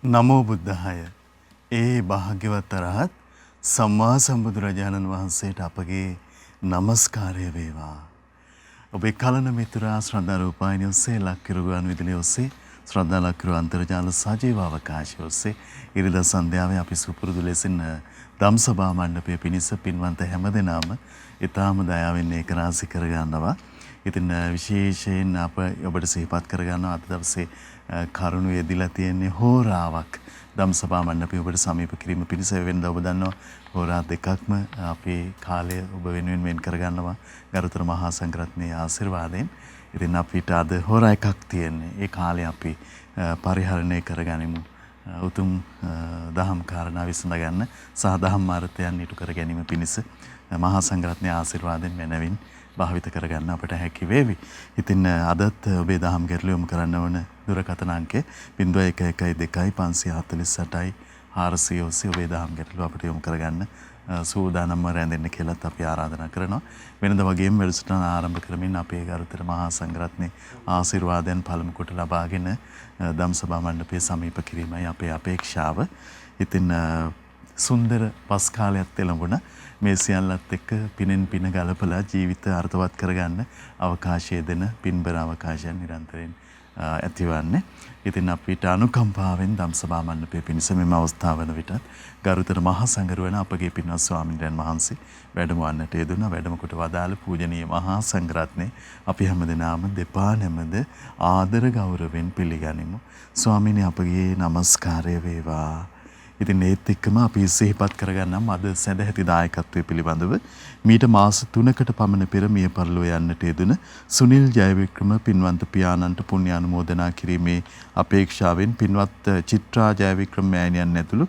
නමෝ බුද්ධාය. ඒ භාග්‍යවත් අරහත් සම්මා සම්බුදුරජාණන් වහන්සේට අපගේ নমස්කාරය වේවා. ඔබේ කලන මිතුරා ශ්‍රද්ධා රූපాయని ඔස්සේ ලක්කිරු ගුවන් විදුලිය ඔස්සේ ශ්‍රද්ධා ලක්කිරු අන්තර්ජාල සජීව අවකාශය ඔස්සේ ඉරිදා සන්ධ්‍යාවේ අපි සුපුරුදු ලෙසින් ධම්සභා මණ්ඩපයේ පිණිස පින්වන්ත හැමදෙනාම ඊටාම දයාවෙන් ඒක රාශි කර ගන්නවා. ඉතින් විශේෂයෙන් අප ඔබට සිහිපත් කර ගන්නවා අද දවසේ කරුණු යෙදිලා තියෙන්නේ හෝරාවක් ධම්සභා මණ්ඩපය ඔබට සමීප කිරීම පිණිස වෙනදා ඔබ දන්නවා හෝරා දෙකක්ම අපේ කාලය ඔබ වෙනුවෙන් වෙන් කර ගන්නවා ගරුතර මහා සංඝරත්නයේ ආශිර්වාදයෙන්. ඉතින් අපිට අද හෝරා එකක් තියෙන්නේ. ඒ කාලය අපි පරිහරණය කරගනිමු. උතුම් දහම් කාරණා විසඳ ගන්න සහ දහම් මාර්ගයන් ඉටු කර ගැනීම පිණිස මහා සංඝරත්නයේ ආශිර්වාදයෙන් මැනවින් භාවිත කරගන්න අපට හැකි වේවි. ඉතින් අදත් ඔබේ දහම් ගැටළු යොමු කරන්න ඕන දුරකථන අංකය 0112 548යි 400 ඔබේ දහම් ගැටළු අපිට යොමු කරගන්න සූදානම්ව රැඳෙන්න කියලාත් අපි ආරාධනා කරනවා. වෙනද වගේම වැඩසටහන ආරම්භ කරමින් අපේ ගරුතර මහා සංඝරත්නයේ ආශිර්වාදයන් පළමු කොට ලබාගෙන ධම්සභා මණ්ඩපයේ සමීප කිරීමයි අපේ අපේක්ෂාව. ඉතින් සුන්දර පස් කාලයක් තෙලඹුණ මේ සියල්ලත් එක්ක පිනෙන් පින ගලපලා ජීවිත අර්ථවත් කරගන්න අවකාශය දෙන පින්බර අවකාශයන් නිරන්තරයෙන් ඇතිවන්නේ. ඉතින් අපිට අනුකම්පාවෙන් ධම්සභා මණ්ඩපයේ පිණිස මෙම අවස්ථාව වන විටත් ගරුතර මහා සංඝරුවන අපගේ පින්වත් ස්වාමීන් වහන්සේ වැඩම වන්නට යෙදුණා. වැඩම කොට වදාළ පූජනීය මහා සංඝරත්නය අපි හැමදෙනාම දෙපා නැමද ආදර ගෞරවයෙන් පිළිගනිමු. ස්වාමීනි අපගේ নমස්කාරය වේවා. ඉතින් ඒත් එක්කම අපි සිහිපත් කරගන්නම් අද සැදැහැති දායකත්වයේ පිළිබඳව මීට මාස 3කට පමණ පෙර මිය පරලෝ යන්නට යෙදුන සුනිල් ජයවික්‍රම පින්වන්ත පියාණන්ට පුණ්‍ය අනුමෝදනා කිරීමේ අපේක්ෂාවෙන් පින්වත් චිත්‍රා ජයවික්‍රම මෑණියන් ඇතුළු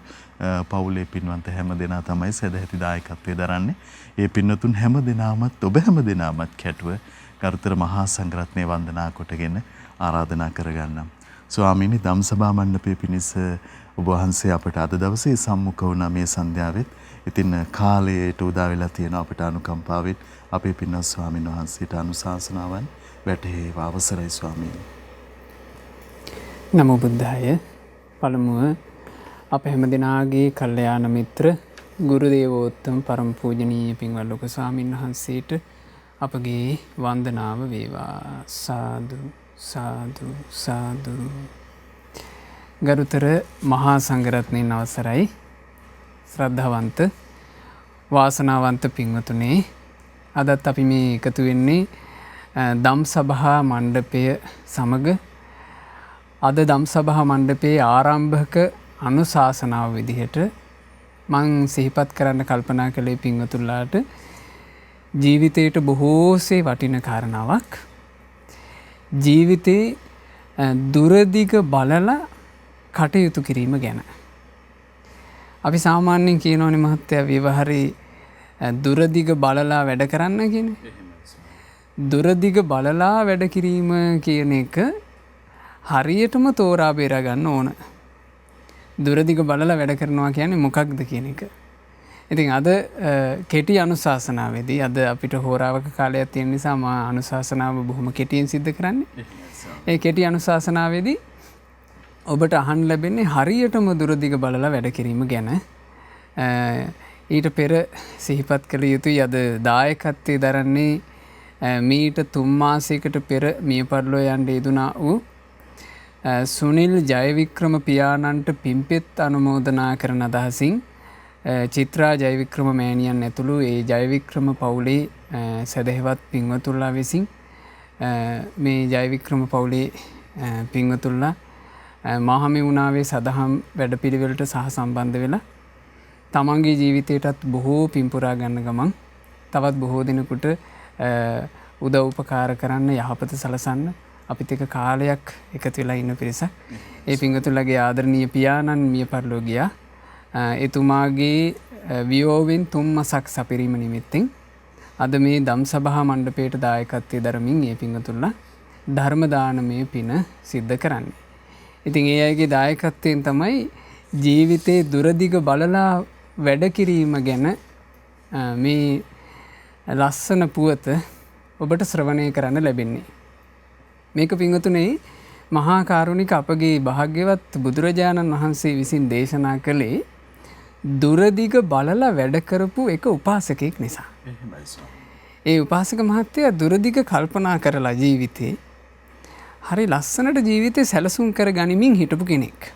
පවුලේ පින්වන්ත හැම දෙනා තමයි සැදැහැති දායකත්වයේ දරන්නේ. ඒ පින්වතුන් හැම දෙනාමත් ඔබ හැම දෙනාමත් කැටුව ගරුතර මහා සංඝරත්නය වන්දනා කොටගෙන ආරාධනා කරගන්නම්. ස්වාමීනි ධම්සභා මණ්ඩපයේ පිණිස ඔබ වහන්සේ අපට අද දවසේ සම්මුඛ වුණා මේ සන්ධ්‍යාවෙත්. ඉතින් කාලයට උදා වෙලා තියෙන අපට අනුකම්පාවෙන් අපේ පින්වත් ස්වාමීන් වහන්සේට අනුශාසනාවන් වැටහේවා. අවසරයි ස්වාමීනි. නමෝ බුද්ධාය. පළමුව අප හැමදෙනාගේ කල්යාණ මිත්‍ර ගුරු දේවෝත්තම පරම පූජනීය පින්වත් ලොකු ස්වාමීන් වහන්සේට අපගේ වන්දනාව වේවා. සාදු සාදු සාදු. ගරුතර මහා සංඝරත්නයන් අවසරයි. ශ්‍රද්ධාවන්ත වාසනාවන්ත පින්වතුනේ, අදත් අපි මේ එකතු වෙන්නේ ධම්සභා මණ්ඩපය සමග අද ධම්සභා මණ්ඩපයේ ආරම්භක අනුශාසනාව විදිහට මං සිහිපත් කරන්න කල්පනා කළේ පින්වතුන්ලාට ජීවිතයට බොහෝසේ වටින කාරණාවක්. ජීවිතේ දුරදිග බලලා කටයුතු කිරීම ගැන. අපි සාමාන්‍යයෙන් කියනෝනේ මහත්තයා ව්‍යවහාරී දුරදිග බලලා වැඩ කරන්න කියන. දුරදිග බලලා වැඩ කිරීම කියන එක හරියටම තෝරා බේරා ගන්න ඕන. දුරදිග බලලා වැඩ කරනවා කියන්නේ මොකක්ද කියන එක. ඉතින් අද කෙටි අනුශාසනාවේදී අද අපිට හෝරාවක කාලයක් තියෙන නිසා මා අනුශාසනාව බොහොම කෙටියෙන් සිද්ධ කරන්නේ. ඒ කෙටි අනුශාසනාවේදී ඔබට අහන්න ලැබෙන්නේ හරියටම දුරදිග බලලා වැඩ කිරීම ගැන. ඊට පෙර සිහිපත් කළ යුතුයි අද දායකත්වයේ දරන්නේ මීට 3 මාසයකට පෙර මිය පරලෝ යන්න යෙදුනා වූ සුනිල් ජයවික්‍රම පියාණන්ට පින්පෙත් අනුමෝදනා කරන අදහසින් චිත්‍රා ජයවික්‍රම මෑණියන් ඇතුළු ඒ ජයවික්‍රම පවුලේ සදහෙවත් පින්වතුන්ලා විසින් මේ ජයවික්‍රම පවුලේ පින්වතුන්ලා මහමෙවුනාවේ සදහම් වැඩපිළිවෙලට සහ සම්බන්ධ වෙලා තමන්ගේ ජීවිතයටත් බොහෝ පින්පුරා ගන්න ගමන් තවත් බොහෝ දෙනෙකුට උදව් උපකාර කරන්න යහපත සලසන්න අපිත් එක කාලයක් එකතු වෙලා ඉන්න පිරිසක්. ඒ පින්වතුන්ලාගේ ආදරණීය පියාණන් මිය පරලෝ ගියා. එතුමාගේ වියෝවෙන් 3 මසක් සපිරීම නිමිත්තෙන් අද මේ ධම්සභා මණ්ඩපයට දායකත්වයේ දරමින් ඒ පින්වතුන්ලා ධර්ම දානමය පින සිද්ධ කරන්නේ. ඉතින් ඒ අයගේ දායකත්වයෙන් තමයි ජීවිතේ දුරදිග බලලා වැඩ කිරීම ගැන මේ ලස්සන පුවත ඔබට ශ්‍රවණය කරන්න ලැබෙන්නේ. මේක පින්වතුනේ මහා කාරුණික අපගේ භාග්‍යවත් බුදුරජාණන් වහන්සේ විසින් දේශනා කළේ දුරදිග බලලා වැඩ කරපු එක උපාසකෙක් නිසා. එහෙමයි ස්වාමී. ඒ උපාසක මහත්තයා දුරදිග කල්පනා කරලා ජීවිතේ හරි ලස්සනට ජීවිතේ සැලසුම් කර ගනිමින් හිටපු කෙනෙක්.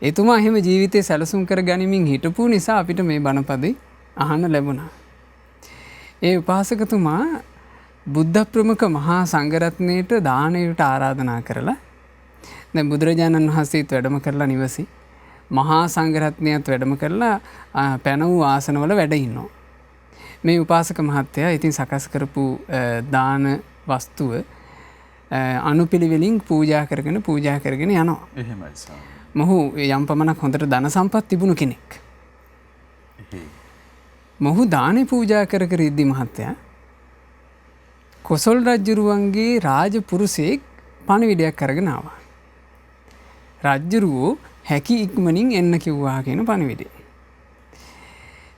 එතුමා එහෙම ජීවිතේ සැලසුම් කර ගනිමින් හිටපු නිසා අපිට මේ බණපදේ අහන්න ලැබුණා. ඒ උපාසකතුමා බුද්ධ ප්‍රමුඛ මහා සංඝරත්නයට දානයට ආරාධනා කරලා දැන් බුදුරජාණන් වහන්සේත් වැඩම කරලා නිවසේ මහා සංඝරත්නයත් වැඩම කරලා පැන වූ ආසනවල වැඩ ඉන්නවා. මේ උපාසක මහත්තයා ඉතින් සකස් කරපු දාන වස්තුව අනුපිළිවෙලින් පූජා කරගෙන යනවා. එහෙමයි ස්වාමී. මොහු යම් පමණක් හොඳට ධන සම්පත් තිබුණු කෙනෙක්. මොහු දානේ පූජා කර කර ඉද්දි මහත්තයා කොසල් රජ්ජුරුවන්ගේ රාජපුරුෂයෙක් පණිවිඩයක් අරගෙන ආවා. රජ්ජුරුවෝ හැකි ඉක්මනින් එන්න කිව්වා කියන පණිවිඩය.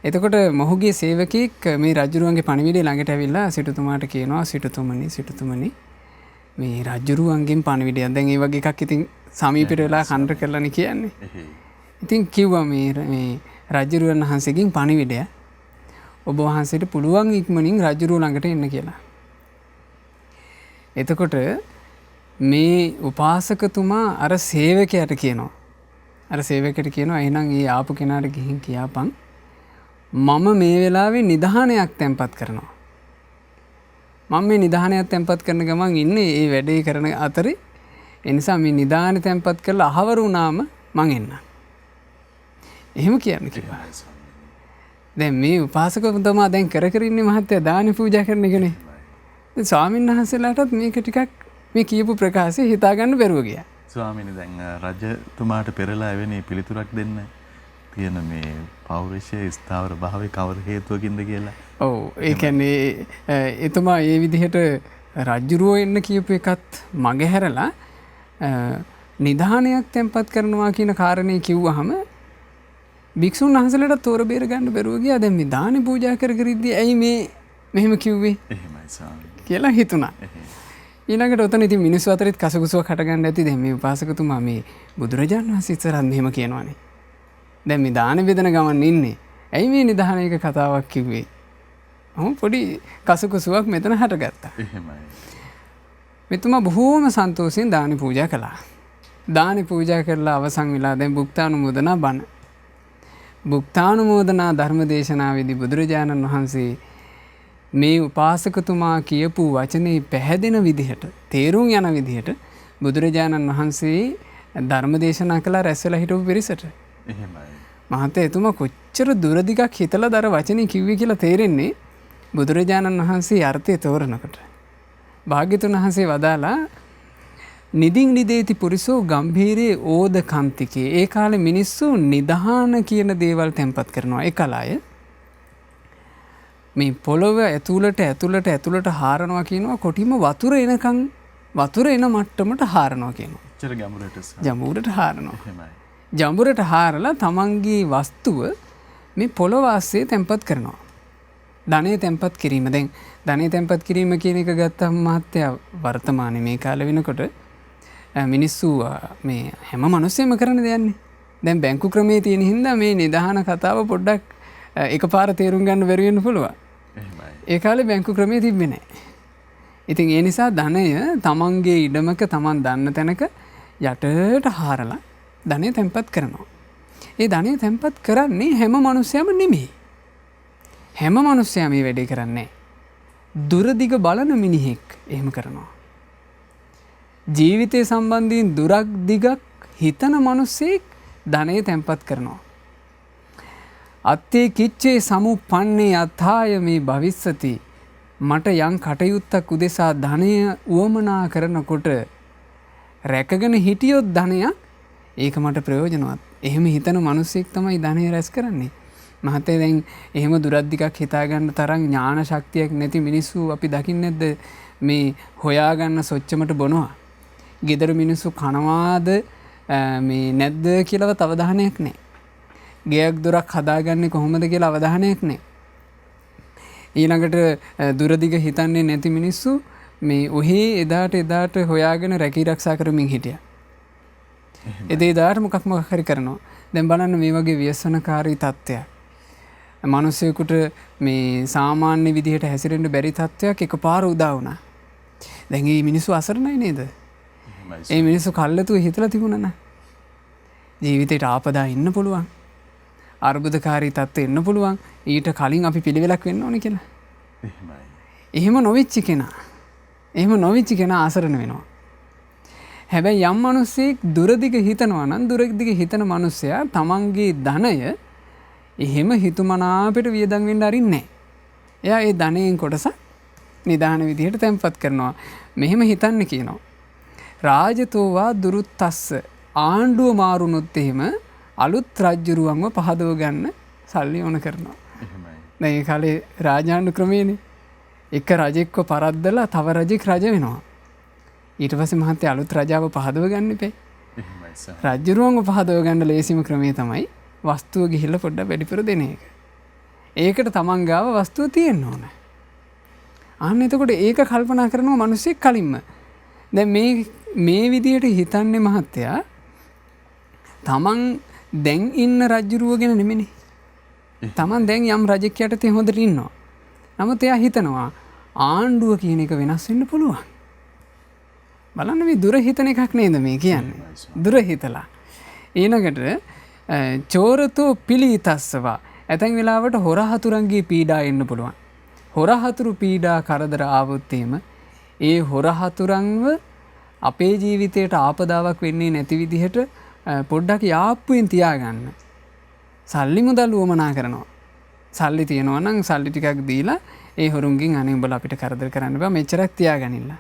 එතකොට මොහුගේ සේවකයෙක් මේ රජ්ජුරුවන්ගේ පණිවිඩය ළඟට ඇවිල්ලා සිටුතුමාට කියනවා සිටුතුමනි මේ රජ්ජුරුවන්ගෙන් පණිවිඩයක් දැන් ඒ වගේ එකක් ඉතින් සමීපෙට වෙලා කන්ට කරලානේ කියන්නේ. ඉතින් කිව්වා මේ රජ්ජුරුවන් වහන්සේගෙන් පණිවිඩය ඔබ වහන්සේට පුළුවන් ඉක්මනින් රජ්ජුරුව ළඟට එන්න කියලා. එතකොට මේ උපාසකතුමා අර සේවකයට කියනවා. අර සේවකයට කියනවා එහෙනම් ඒ ආපු කෙනාට ගිහින් කියපන් මම මේ වෙලාවේ නිධානයක් තැන්පත් කරනවා. මම මේ නිධානයක් තැන්පත් කරන ගමන් ඉන්නේ ඒ වැඩේ කරන අතරේ ඒ නිසා මේ නිධානය තැන්පත් කරලා අහවර වුණාම මං එන්නම්. එහෙම කියන්න කිව්වා. දැන් මේ උපාසකතුමා දැන් කර කර ඉන්නේ මහත්තයා දාන පූජා කරන එකනේ. දැන් ස්වාමීන් වහන්සේලාටත් මේක ටිකක් මේ කියපු ප්‍රකාශය හිතා ගන්න බැරුව ගියා. ස්වාමීනි දැන් රජතුමාට පෙරලා එවැනි පිළිතුරක් දෙන්න තියෙන මේ පෞරුෂයේ ස්ථාවර භාවයේ කවර හේතුවකින්ද කියලා. ඔව් ඒ කියන්නේ එතුමා ඒ විදිහට රජ්ජුරුවෝ එන්න කියපු එකත් මගහැරලා නිධානයක් තැන්පත් කරනවා කියන කාරණේ කිව්වහම භික්ෂුන් වහන්සේලාට තෝර බේර ගන්න බැරුව ගියා. දැන් මේ දානි පූජා කර කර ඉද්දී ඇයි මේ මෙහෙම කිව්වේ? එහෙමයි ස්වාමී. කියලා හිතුණා. ඊළඟට ඔතන ඉතින් මිනිස්සු අතරෙත් කසකුසුවක් හටගන්න ඇති. දැන් මේ උපාසකතුමා මේ බුදුරජාණන් වහන්සේ ඉස්සරහත් මෙහෙම කියනවානේ. දැන් මේ දාන බෙදන ගමන් ඉන්නේ. ඇයි මේ නිධානයක කතාවක් කිව්වේ? පොඩි කසකුසුවක් මෙතන හටගත්තා. එහෙමයි. මෙතුමා බොහෝම සන්තෝෂයෙන් දානි පූජා කළා. දානි පූජා කරලා අවසන් වෙලා දැන් භුක්තානුමෝදනා බණ. භුක්තානුමෝදනා ධර්ම දේශනාවේදී බුදුරජාණන් වහන්සේ මේ උපාසකතුමා කියපු වචනේ පැහැදෙන විදිහට තේරුම් යන විදිහට බුදුරජාණන් වහන්සේ ධර්ම දේශනා කළා රැස් වෙලා හිටපු පිරිසට. එහෙමයි. මහත්තයා එතුමා කොච්චර දුරදිගක් හිතලා දර වචනේ කිව්වේ කියලා තේරෙන්නේ බුදුරජාණන් වහන්සේ අර්ථය තෝරනකොට. භාග්‍යතුන් වහන්සේ වදාලා නිදින් නිදේති පුරිසෝ ගම්භීරේ ඕද කන්තිකේ. ඒ කාලේ මිනිස්සු නිධාන කියන දේවල් තැන්පත් කරනවා. ඒ කලාය මේ පොළොව ඇතුළට හාරනවා කියනවා. කොටිම වතුර එනකන් වතුර එන මට්ටමට හාරනවා කියනවා. එච්චර ගැඹුරට ජඹුරට හාරනවා. එහෙමයි. ජඹුරට හාරලා තමන්ගේ වස්තුව මේ පොළොව ආස්සේ තැන්පත් කරනවා. ධනය තැන්පත් කිරීම. දැන් ධනය තැන්පත් කිරීම කියන එක ගත්තම මහත්තයා වර්තමානයේ මේ කාලේ වෙනකොට මිනිස්සු මේ හැම මිනිස්සෙම කරන දෙයක්නේ. දැන් බැංකු ක්‍රමයේ තියෙන හින්දා මේ නිධාන කතාව පොඩ්ඩක් එකපාර තේරුම් ගන්න බැරි වෙන්න පුළුවන්. එහෙමයි. ඒ කාලේ බැංකු ක්‍රමයේ තිබ්බේ නැහැ. ඉතින් ඒ නිසා ධනය තමන්ගේ ඉඩමක තමන් දන්න තැනක යටට හාරලා ධනය තැන්පත් කරනවා. ඒ ධනය තැන්පත් කරන්නේ හැම මිනිස්සයම නෙමෙයි. හැම මිනිස්සයම මේ වැඩේ කරන්නේ දුරදිග බලන මිනිහෙක් එහෙම කරනවා. ජීවිතය සම්බන්ධයෙන් දුරක් දිගක් හිතන මිනිස්සෙක් ධනය තැන්පත් කරනවා. අත්තේ කිච්චේ සමුප්පන්නේ අත්ථාය මේ භවිස්සති. මට යම් කටයුත්තක් උදෙසා ධනය උවමනා කරනකොට රැකගෙන හිටියොත් ධනයක් ඒක මට ප්‍රයෝජනවත්. එහෙම හිතන මිනිස්සෙක් තමයි ධනය රැස් කරන්නේ. මහත්තයා දැන් එහෙම දුරදිගක් හිතාගන්න තරම් ඥාන ශක්තියක් නැති මිනිස්සු අපි දකින්නේ නැද්ද? මේ හොයාගන්න සොච්චමට බොනවා. ගෙදර මිනිස්සු කනවාද මේ නැද්ද කියලාවත් අවධානයක් නැහැ. ගෙයක් දොරක් හදාගන්නේ කොහොමද කියලා අවධානයක් නැහැ. ඊළඟට දුරදිග හිතන්නේ නැති මිනිස්සු මේ ඔහේ එදාට හොයාගෙන රැකී රක්ෂා කරමින් හිටියා. එදාට මොකක් හරි කරනවා. දැන් බලන්න මේ වගේ ව්‍යසනකාරී තත්ත්වයක්. මිනිසෙකුට මේ සාමාන්‍ය විදිහට හැසිරෙන්න බැරි තත්ත්වයක් එකපාර උදා වුණා. දැන් මේ මිනිස්සු අසරණයි නේද? ඒ මිනිස්සු කල්ලාතු හිතලා තිබුණා නා. ජීවිතේට ආපදා ඉන්න පුළුවන්. අර්බුදකාරී තත්ත්වෙ එන්න පුළුවන්. ඊට කලින් අපි පිළිවෙලක් වෙන්න ඕනේ කියලා. එහෙම නොවිච්ච කෙනා අසරණ වෙනවා. හැබැයි යම් මිනිස්සෙක් දුරදිග හිතනවා නම් දුරදිග හිතන මිනිස්සයා තමන්ගේ ධනය එහෙම හිතුමනාපෙට වියදම් වෙන්න අරින්නේ නැහැ. එයා ඒ ධනයෙන් කොටස නිදාන විදිහට තැන්පත් කරනවා. මෙහෙම හිතන්න කියනවා. රාජතෝවා දුරුත්තස්ස ආණ්ඩුව මාරුනොත් එහෙම අලුත් රජ්ජුරුවන්ව පහදව ගන්න සල්ලි ඕන කරනවා. දැන් ඒ කාලේ රාජාණ්ඩු ක්‍රමයේනේ. එක රජෙක්ව පරද්දලා තව රජෙක් රජ වෙනවා. ඊට පස්සේ මහත්තයා අලුත් රජාව පහදව ගන්න එපේ. රජ්ජුරුවන්ව පහදව ගන්න ලේසිම ක්‍රමය තමයි වස්තුව ගිහිල්ලා පොඩ්ඩක් වැඩිපුර දෙන එක. ඒකට තමන් ගාව වස්තුව තියෙන්න ඕන. අන්න එතකොට ඒක කල්පනා කරනවා මිනිස්සෙක් කලින්ම. දැන් මේ විදියට හිතන්නේ මහත්තයා තමන් දැන් ඉන්න රජ්ජුරුව ගැන නෙමෙයි. තමන් දැන් යම් රජෙක් යටතේ හොඳට ඉන්නවා. නමුත් එයා හිතනවා ආණ්ඩුව කියන එක වෙනස් වෙන්න පුළුවන්. බලන්න මේ දුර හිතන එකක් නේද මේ කියන්නේ. දුර හිතලා. ඊළඟට චෝරතෝ පිළිතස්සවා. ඇතැන් වෙලාවට හොරහතුරන්ගේ පීඩා එන්න පුළුවන්. හොරහතුරු පීඩා කරදර ආවොත් එහෙම ඒ හොරහතුරන්ව අපේ ජීවිතයට ආපදාවක් වෙන්නේ නැති විදිහට පොඩ්ඩක් යාප්පුවෙන් තියාගන්න. සල්ලි මුදල් වමනා කරනවා. සල්ලි තියෙනවා නම් සල්ලි ටිකක් දීලා ඒ හොරුන්ගෙන් අනේ උඹලා අපිට කරදර කරන්න බෑ මෙච්චරක් තියාගනින්න.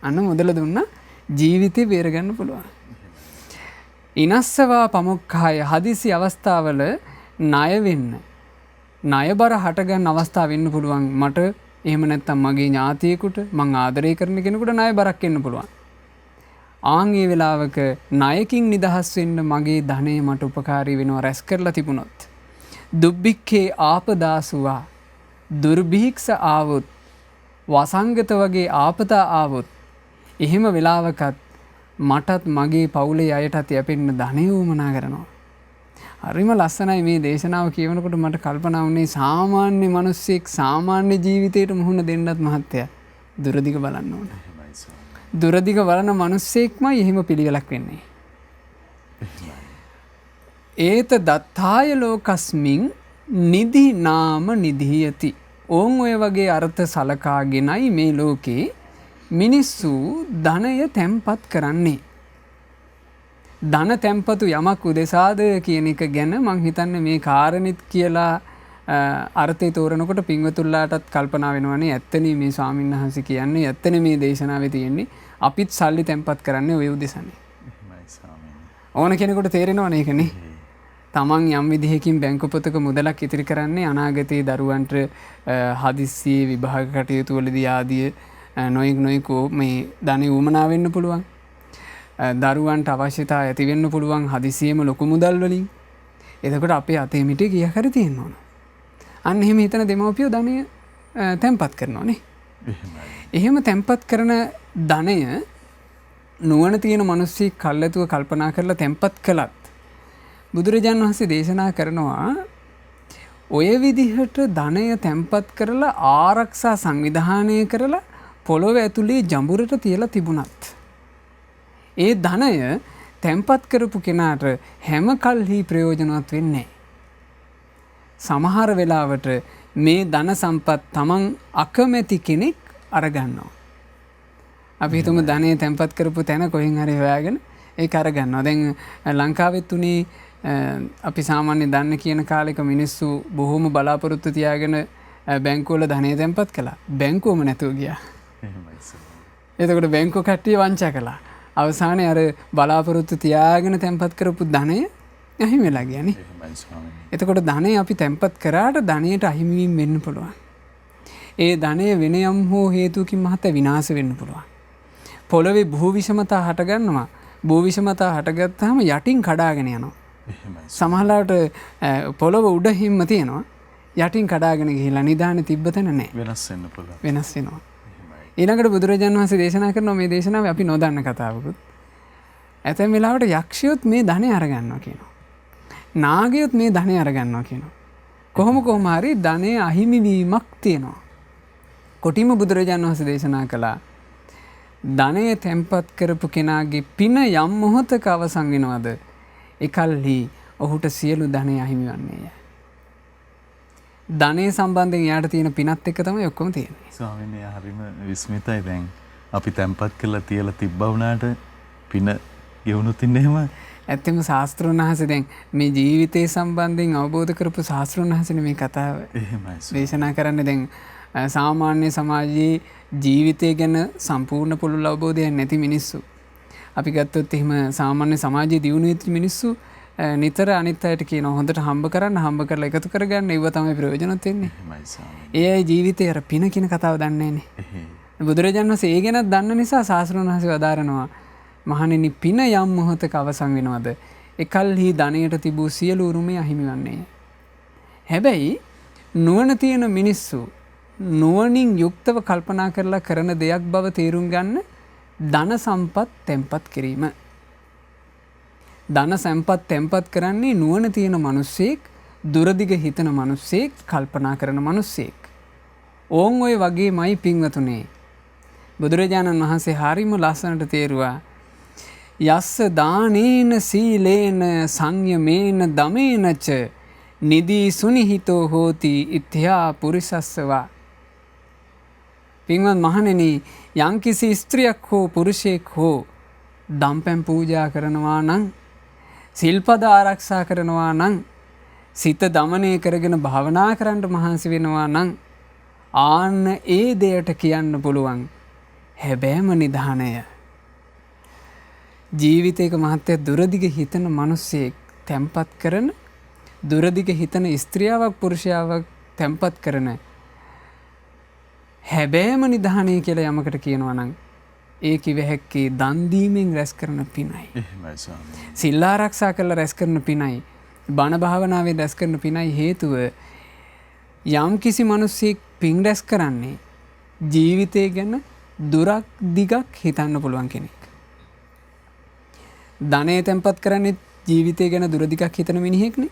අන්න මුදල දුන්නා ජීවිතේ බේරගන්න පුළුවන්. ඉනස්සවා පමුක්ඛාය හදිසි අවස්ථාවල ණය වෙන්න. ණයබර හටගන්න අවස්ථා වෙන්න පුළුවන්. මට එහෙම නැත්නම් මගේ ඥාතියෙකුට මං ආදරය කරන කෙනෙකුට ණයබරක් එන්න පුළුවන්. ආන් ඒ වෙලාවක ණයකින් නිදහස් වෙන්න මගේ ධනය මට උපකාරී වෙනවා රැස් කරලා තිබුණොත්. දුබ්බික්කේ ආපදාසුවා දුර්භීක්ෂ ආවොත් වසංගත වගේ ආපදා ආවොත් එහෙම වෙලාවකත් මටත් මගේ පවුලේ අයටත් යැපෙන්න ධනය වුමනා කරනවා. හරිම ලස්සනයි මේ දේශනාව කියවනකොට මට කල්පනා වුණේ සාමාන්‍ය මිනිස්සෙක් සාමාන්‍ය ජීවිතයට මුහුණ දෙන්නත් මහත්තයා දුරදිග බලන්න ඕන. දුරදිග බලන මිනිස්සෙක්මයි එහෙම පිළිවෙලක් වෙන්නේ. ඒත දත්තාය ලෝකස්මින් නිදි නාම නිදියති. ඕන් ඔය වගේ අර්ථ සලකාගෙනයි මේ ලෝකේ මිනිස්සු ධනය තැන්පත් කරන්නේ. ධන තැන්පතු යමක් උදෙසාද කියන එක ගැන මං හිතන්නේ මේ කාරණෙත් කියලා අර්ථය තෝරනකොට පින්වතුන්ලාටත් කල්පනා වෙනවනේ ඇත්තනේ මේ ස්වාමීන් වහන්සේ කියන්නේ ඇත්තනේ මේ දේශනාවේ තියෙන්නේ අපිත් සල්ලි තැන්පත් කරන්නේ ඔය උදෙසානේ. ඕන කෙනෙකුට තේරෙනවනේ ඒකනේ. තමන් යම් විදිහකින් බැංකු පොතක මුදලක් ඉතිරි කරන්නේ අනාගතයේ දරුවන්ට හදිස්සියේ විභාග කටයුතු වලදී ආදී නොයෙක් මේ ධනෙ උමනා වෙන්න පුළුවන්. දරුවන්ට අවශ්‍යතා ඇති වෙන්න පුළුවන් හදිසියෙම ලොකු මුදල් වලින්. එතකොට අපේ අතේ මිටේ ගියක් හරි තියෙන්න ඕන. අන්න එහෙම හිතන දෙමව්පියෝ ධනය තැන්පත් කරනවානේ. එහෙම තැන්පත් කරන ධනය නුවණ තියෙන මිනිස්සෙක් කල්ැතුව කල්පනා කරලා තැන්පත් කළත් බුදුරජාණන් වහන්සේ දේශනා කරනවා ඔය විදිහට ධනය තැන්පත් කරලා ආරක්ෂා සංවිධානය කරලා පොළොව ඇතුලේ ජඹුරට තියලා තිබුණත් ඒ ධනය තැන්පත් කරපු කෙනාට හැම කල්හි ප්‍රයෝජනවත් වෙන්නේ. සමහර වෙලාවට මේ ධන සම්පත් තමන් අකමැති කෙනෙක් අරගන්නවා. අපි හිතමු ධනය තැන්පත් කරපු තැන කොහෙන් හරි හොයාගෙන ඒක අරගන්නවා. දැන් ලංකාවෙත් උනේ අපි සාමාන්‍ය දන්න කියන කාලෙක මිනිස්සු බොහොම බලාපොරොත්තු තියාගෙන බැංකුවල ධනය තැන්පත් කළා. බැංකුවම නැතුව ගියා. එතකොට බැංකුව කට්ටිය වංචා කළා. අවසානයේ අර බලාපොරොත්තු තියාගෙන තැන්පත් කරපු ධනය අහිමි වෙලා ගියානේ. එතකොට ධනය අපි තැන්පත් කරාට ධනයට අහිමිවීම වෙන්න පුළුවන්. ඒ ධනය වෙන යම් හෝ හේතුවකින් මහත විනාශ වෙන්න පුළුවන්. පොළවේ භූ විෂමතා හට ගන්නවා. භූ විෂමතා හටගත්තාම යටින් කඩාගෙන යනවා. සමහරවිට පොළව උඩ හිම්ම තියෙනවා. යටින් කඩාගෙන ගිහිලා නිදානේ තිබ්බ තැන නැහැ. වෙනස් වෙන්න පුළුවන්. වෙනස් වෙනවා. ඊළඟට බුදුරජාණන් වහන්සේ දේශනා කරන මේ දේශනාව අපි නොදන්න කතාවකුත්. ඇතැම් වෙලාවට යක්ෂයොත් මේ ධනය අරගන්නවා කියනවා. නාගයොත් මේ ධනය අරගන්නවා කියනවා. කොහොම හරි ධනය අහිමිවීමක් තියෙනවා. කොටිම බුදුරජාණන් වහන්සේ දේශනා කළා ධනය තැන්පත් කරපු කෙනාගේ පින යම් මොහොතක අවසන් වෙනවද එකල්හි ඔහුට සියලු ධනය අහිමි වන්නේය. ධනය සම්බන්ධයෙන් යාට තියෙන පිනත් එක්ක තමයි ඔක්කොම තියෙන්නේ. ස්වාමීනි හරිම විස්මිතයි. දැන් අපි තැම්පත් කරලා තියලා තිබ්බා වුණාට පින ගෙවුණොත් ඉන්නේ එහෙම. ඇත්තම ශාස්ත්‍රඥ වහන්සේ දැන් මේ ජීවිතය සම්බන්ධයෙන් අවබෝධ කරපු ශාස්ත්‍රඥ වහන්සේනේ මේ කතාව එහෙමයි. දේශනා කරන්නේ. දැන් සාමාන්‍ය සමාජයේ ජීවිතය ගැන සම්පූර්ණ පුළුල් අවබෝධයක් නැති මිනිස්සු. අපි ගත්තොත් එහෙම සාමාන්‍ය සමාජයේ දියුණු වෙච්ච මිනිස්සු නිතර අනිත් අයට කියනවා හොඳට හම්බ කරන්න, හම්බ කරලා එකතු කරගන්න, ඒව තමයි ප්‍රයෝජනවත් වෙන්නේ. එහෙමයි ස්වාමීනි. ඒ අය ජීවිතේ අර පින කියන කතාව දන්නේ නැහැ. බුදුරජාණන් වහන්සේ ඒ ගැනත් දන්න නිසා ශාස්ත්‍රඥ වහන්සේ වදාරනවා මහණෙනි පින යම් මොහොතක අවසන් වෙනවද එකල්හි ධනයට තිබූ සියලු උරුමය අහිමි වන්නේය. හැබැයි නුවණ තියෙන මිනිස්සු නුවණින් යුක්තව කල්පනා කරලා කරන දෙයක් බව තේරුම් ගන්න ධන සම්පත් තැන්පත් කිරීම. ධන සම්පත් තැන්පත් කරන්නේ නුවණ තියෙන මිනිස්සෙක්, දුරදිග හිතන මිනිස්සෙක්, කල්පනා කරන මිනිස්සෙක්. ඕන් ඔය වගේමයි පින්වතුනේ. බුදුරජාණන් වහන්සේ හරිම ලස්සනට තේරුවා යස්ස දානේන සීලේන සංයමේන දමේනච නිදී සුනිහිතෝ හෝති ඉත්‍යා පුරිසස්සවා. පින්වත් මහණෙනි, යම්කිසි ස්ත්‍රියක් හෝ පුරුෂයෙක් හෝ දම්පැන් පූජා කරනවා නම්, සිල්පද ආරක්ෂා කරනවා නම්, සිත දමනය කරගෙන භාවනා කරන්න මහන්සි වෙනවා නම් ආන්න ඒ දෙයට කියන්න පුළුවන් හැබෑම නිධානය. ජීවිතයක මහත්ය දුරදිග හිතන මිනිස්සෙක් තැන්පත් කරන, දුරදිග හිතන ස්ත්‍රියාවක් පුරුෂයාවක් තැන්පත් කරන හැබෑම නිධානය කියලා යමකට කියනවා නම් ඒ කිව හැක්කේ දන් දීමෙන් රැස් කරන පිනයි. එහෙමයි ස්වාමීනි. සිල් ආරක්ෂා කරලා රැස් කරන පිනයි, බණ භාවනාවෙන් රැස් කරන පිනයි හේතුව. යම් කිසි මිනිසෙක් පින් රැස් කරන්නේ ජීවිතය ගැන දුරක් දිගක් හිතන්න පුළුවන් කෙනෙක්. ධනය තැන්පත් කරන්නේ ජීවිතය ගැන දුර දිගක් හිතන මිනිහෙක්නේ.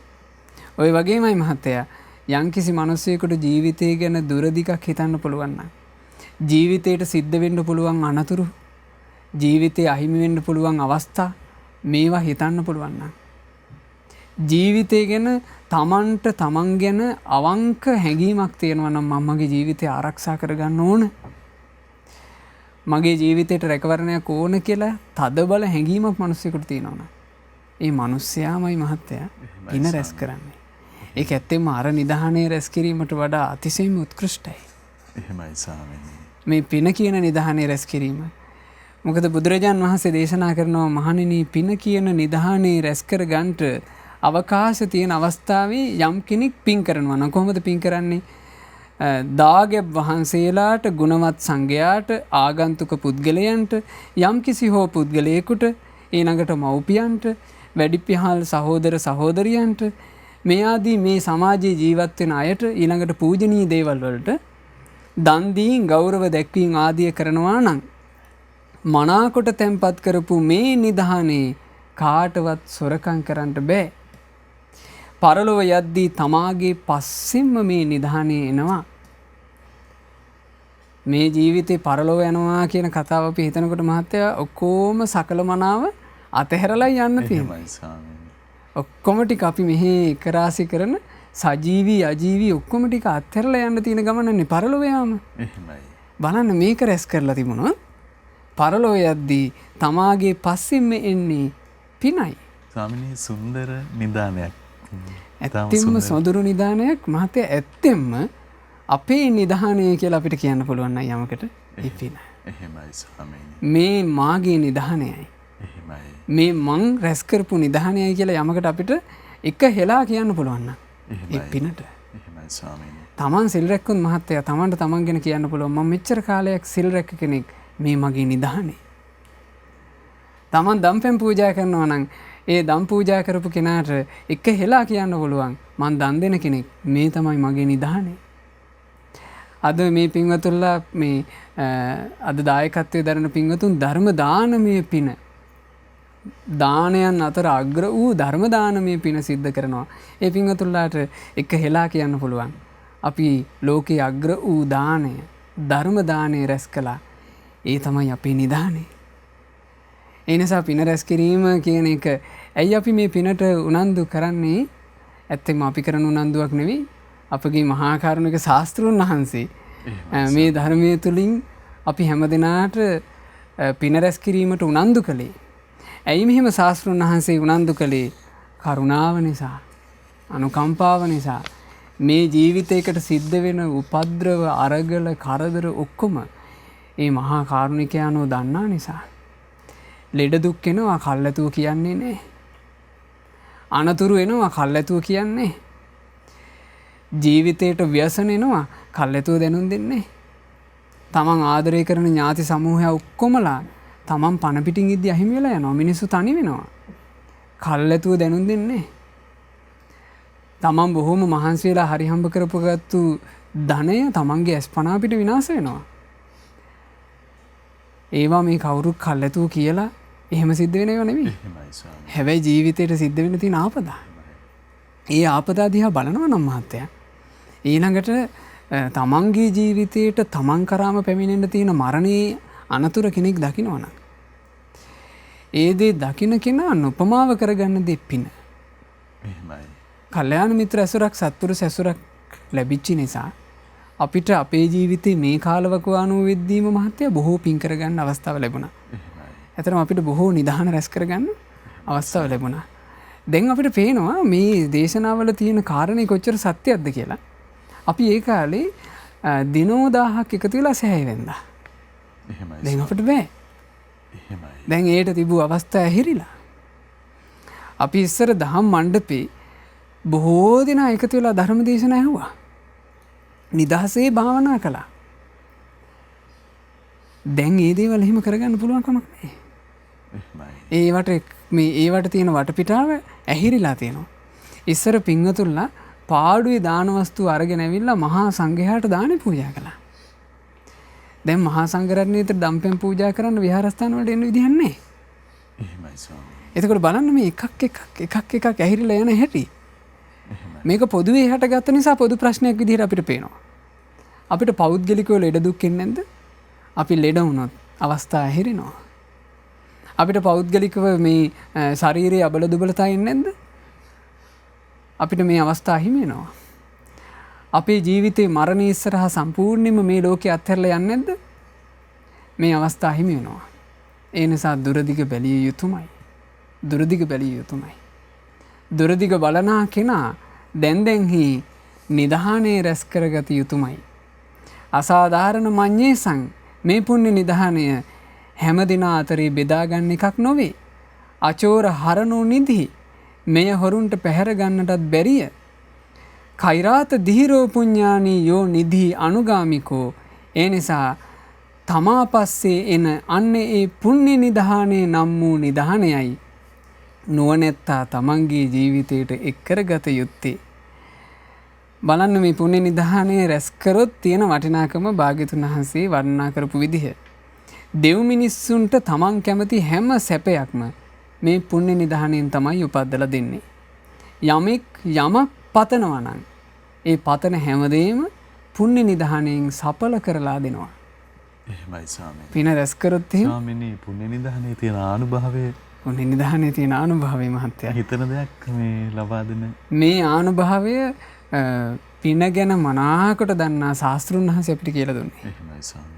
ඔය වගේමයි මහත්තයා යම්කිසි මිනිසෙකුට ජීවිතය ගැන දුර දිගක් හිතන්න පුළුවන් නම්, ජීවිතයට සිද්ධ වෙන්න පුළුවන් අනතුරු, ජීවිතේ අහිමි වෙන්න පුළුවන් අවස්ථා මේවා හිතන්න පුළුවන් නම්, ජීවිතය ගැන තමන්ට තමන් ගැන අවංක හැඟීමක් තියෙනවා නම් මම මගේ ජීවිතය ආරක්ෂා කරගන්න ඕන, මගේ ජීවිතයට රැකවරණයක් ඕන කියලා තදබල හැඟීමක් මිනිස්සුෙකුට තියෙනවා නම් ඒ මිනිස්යාමයි මහත්තයා පින රැස් කරන්නේ. ඒක ඇත්තෙන්ම අර නිධානයේ රැස් කිරීමට වඩා අතිශයින්ම උත්කෘෂ්ටයි. එහෙමයි ස්වාමීනි. මේ පින කියන නිධානයේ රැස් කිරීම. මොකද බුදුරජාන් වහන්සේ දේශනා කරනවා මහණෙනි, පින කියන නිධානයේ රැස් කර ගන්නට අවකාශ තියෙන අවස්ථාවේ යම් කෙනෙක් පින් කරනවා නම් කොහොමද පින් කරන්නේ? දාගැබ් වහන්සේලාට, ගුණවත් සංඝයාට, ආගන්තුක පුද්ගලයන්ට, යම් කිසි හෝ පුද්ගලයෙකුට, ඊළඟට මව්පියන්ට, වැඩිපියහල් සහෝදර සහෝදරියන්ට, මේ ආදී මේ සමාජයේ ජීවත් වෙන අයට, ඊළඟට පූජනීය දේවල් වලට දන් දීන් ගෞරව දැක්වීම ආදිය කරනවා නම් මනාකොට තැන්පත් කරපු මේ නිධානේ කාටවත් සොරකම් කරන්න බෑ. පරලොව යද්දී තමාගේ පස්සෙන්ම මේ නිධානේ එනවා. මේ ජීවිතේ පරලොව යනවා කියන කතාව අපි හිතනකොට මහත්තයා ඔක්කොම සකල මනාව අතහැරලා යන්න තියෙනවා. ඔක්කොම ටික අපි මෙහි එක රාශි කරන සජීවී අජීවී ඔක්කොම ටික අත්හැරලා යන්න තියෙන ගමනනේ පරලොව යාම. එහෙමයි. බලන්න මේක රැස් කරලා තිබුණොත් පරලොව යද්දී තමාගේ පස්සෙන්ම එන්නේ පිනයි. ස්වාමිනී, සුන්දර නිදානයක්. ඇත්තෙන්ම සොඳුරු නිදානයක් මහත්තයා. ඇත්තෙන්ම අපේ නිධානය කියලා අපිට කියන්න පුළුවන් නම් යමකට ඒ පින. එහෙමයි ස්වාමීනි. මේ මාගේ නිධානයයි. එහෙමයි. මේ මං රැස් කරපු නිධානයයි කියලා යමකට අපිට එක හෙලා කියන්න පුළුවන් නම් ඒ පිනට. එහෙමයි ස්වාමීනි. තමන් සිල් රැක්කොත් මහත්තයා තමන්ට තමන් ගැන කියන්න පුළුවන් මම මෙච්චර කාලයක් සිල් රැක්ක කෙනෙක්, මේ මගේ නිධානේ. තමන් දම්පැන් පූජා කරනවා නම් ඒ දම් පූජා කරපු කෙනාට එක හෙලා කියන්න පුළුවන් මං දන් දෙන කෙනෙක්, මේ තමයි මගේ නිධානේ. අද මේ පින්වතුන්ලා මේ අද දායකත්වයේ දරන පින්වතුන් ධර්ම දානමය පින දානයන් අතර අග්‍ර වූ ධර්ම දානමය පින සිද්ධ කරනවා. ඒ පින්වතුන්ලාට එක හෙලා කියන්න පුළුවන්. අපි ලෝකයේ අග්‍ර වූ දානය ධර්ම දානය රැස් කළා. ඒ තමයි අපේ නිදානය. ඒ නිසා පින රැස් කිරීම කියන එක ඇයි අපි මේ පිනට උනන්දු කරන්නේ? ඇත්තෙම අපි කරන උනන්දුවක් නෙවෙයි. අපගේ මහා කරුණික ශාස්ත්‍රඥ වහන්සේ මේ ධර්මයේ තුලින් අපි හැමදෙනාට පින රැස් කිරීමට උනන්දු කළේ. ඇයි මෙහෙම ශාස්ත්‍රඥ වහන්සේ උනන්දු කළේ? කරුණාව නිසා, අනුකම්පාව නිසා. මේ ජීවිතයකට සිද්ධ වෙන උපද්‍රව, අරගල, කරදර ඔක්කොම ඒ මහා කාරුණිකයන්ෝ දන්නා නිසා. ලෙඩ දුක් එනවා කල්ැතුව කියන්නේ නැහැ. අනතුරු එනවා කල්ැතුව කියන්නේ. ජීවිතයට ව්‍යසන එනවා කල්ැතුව දැනුම් දෙන්නේ. තමන් ආදරය කරන ඥාති සමූහය ඔක්කොමලා තමන් පණ පිටින් ඉද්දි අහිමි වෙලා යනවා. මිනිස්සු තනි වෙනවා. කල්ැතුව දැනුම් දෙන්නේ. තමන් බොහොම මහන්සි වෙලා හරි හම්බ කරපුගත්තු ධනය තමන්ගේ ඇස්පනා පිට විනාශ වෙනවා. ඒවා මේ කවුරුත් කල්ැතුව කියලා එහෙම සිද්ධ වෙන ඒවා නෙවෙයි. හැබැයි ජීවිතේට සිද්ධ වෙන තියෙන ආපදා. ඒ ආපදා දිහා බලනවා නම් මහත්තයා ඊළඟට තමන්ගේ ජීවිතයට තමන් කරාම පැමිණෙන්න තියෙන මරණයේ අනතුර කෙනෙක් දකිනවා නම් ඒ දේ දකින්න කෙනා නොපමාව කරගන්න දේ පින. එහෙමයි. කල්යාණ මිත්‍ර ඇසුරක් සත්පුරුෂ ඇසුරක් ලැබිච්ච නිසා අපිට අපේ ජීවිතේ මේ කාලවකවානුව වෙද්දීම මහත්තයා බොහෝ පින් කරගන්න අවස්ථාව ලැබුණා. ඇතරම අපිට බොහෝ නිදහන රැස් කරගන්න අවස්ථාව ලැබුණා. දැන් අපිට පේනවා මේ දේශනාවල තියෙන කාරණේ කොච්චර සත්‍යයක්ද කියලා. අපි ඒ කාලේ දිනෝ 1000ක් එකතු වෙලා සෑය වෙන්දා. එහෙමයි. දැන් අපිට බෑ. එහෙමයි. දැන් ඒට තිබූ අවස්ථා ඇහිරිලා. අපි ඉස්සර දහම් මණ්ඩපේ බොහෝ දෙනා එකතු වෙලා ධර්ම දේශනා ඇහුවා. නිදහසේ භාවනා කළා. දැන් ඒ දේවල් එහෙම කරගන්න පුළුවන් කමක් නැහැ. ඒවට තියෙන වටපිටාව ඇහිරිලා තියෙනවා. ඉස්සර පින්වතුන්ලා පාඩුවේ දාන වස්තු අරගෙන ඇවිල්ලා මහා සංඝයාට දානේ පූජා කළා. දැන් මහා සංඝරත්නයට දම්පැන් පූජා කරන්න විහාරස්ථාන වලට එන්න විදිහක් නැහැ. එහෙමයි ස්වාමී. එතකොට බලන්න මේ එකක් ඇහිරිලා යන හැටි. මේක පොදුවේ හැටගත්ත නිසා පොදු ප්‍රශ්නයක් විදිහට අපිට පේනවා. අපිට පෞද්ගලිකව ලෙඩ දුක් එන්නේ නැද්ද? අපි ලෙඩ වුණොත් අවස්ථා ඇහිරෙනවා. අපිට පෞද්ගලිකව මේ ශරීරයේ අබල දුබලතා එන්නේ නැද්ද? අපිට මේ අවස්ථා හිමි වෙනවා. අපේ ජීවිතේ මරණය ඉස්සරහා සම්පූර්ණයෙන්ම මේ ලෝකේ අත්හැරලා යන්නේ නැද්ද? මේ අවස්ථා හිමි වෙනවා. ඒ නිසා දුරදිග බැලිය යුතුමයි. දුරදිග බැලිය යුතුමයි. දුරදිග බලනා කෙනා දැන්හි නිදහානේ රැස් කරගත යුතුමයි. අසාධාරණ මඤ්ඤේසං මේ පුණ්‍ය නිදහානය හැම දිනා අතරේ බෙදාගන්න එකක් නොවේ. අචෝර හරණු නිදි මෙය හොරුන්ට පැහැර ගන්නටත් බැරිය. කෛරාත දිහිරෝ පුඤ්ඤානි යෝ නිදි අනුගාමිකෝ. ඒ නිසා තමා පස්සේ එන අන්නේ ඒ පුණ්‍ය නිදහානේ නම් වූ නිදහනයයි නුවණැත්තා තමන්ගේ ජීවිතයට එක් කරගත යුත්තේ. බලන්න මේ පුණ්‍ය නිදහානය රැස් කරොත් තියෙන වටිනාකම භාග්‍යතුන් වහන්සේ වර්ණනා කරපු විදිහ. දෙව් මිනිස්සුන්ට තමන් කැමති හැම සැපයක්ම මේ පුණ්‍ය නිදහානයෙන් තමයි උපද්දලා දෙන්නේ. යමෙක් යමක් පතනවා නම් ඒ පතන හැමදේම පුණ්‍ය නිදහානයෙන් සඵල කරලා දෙනවා. එහෙමයි ස්වාමී. පින රැස් කරොත් එහෙම ස්වාමීනි පුණ්‍ය නිදහනේ තියෙන ආනුභාවය පුණ්‍ය නිදහනේ තියෙන ආනුභාවය මහත්තයා. හිතන දෙයක් මේ ලබා දෙන මේ ආනුභාවය පින ගැන මනාකොට දන්නා ශාස්ත්‍රුන් වහන්සේ අපිට කියලා දුන්නේ. එහෙමයි ස්වාමී.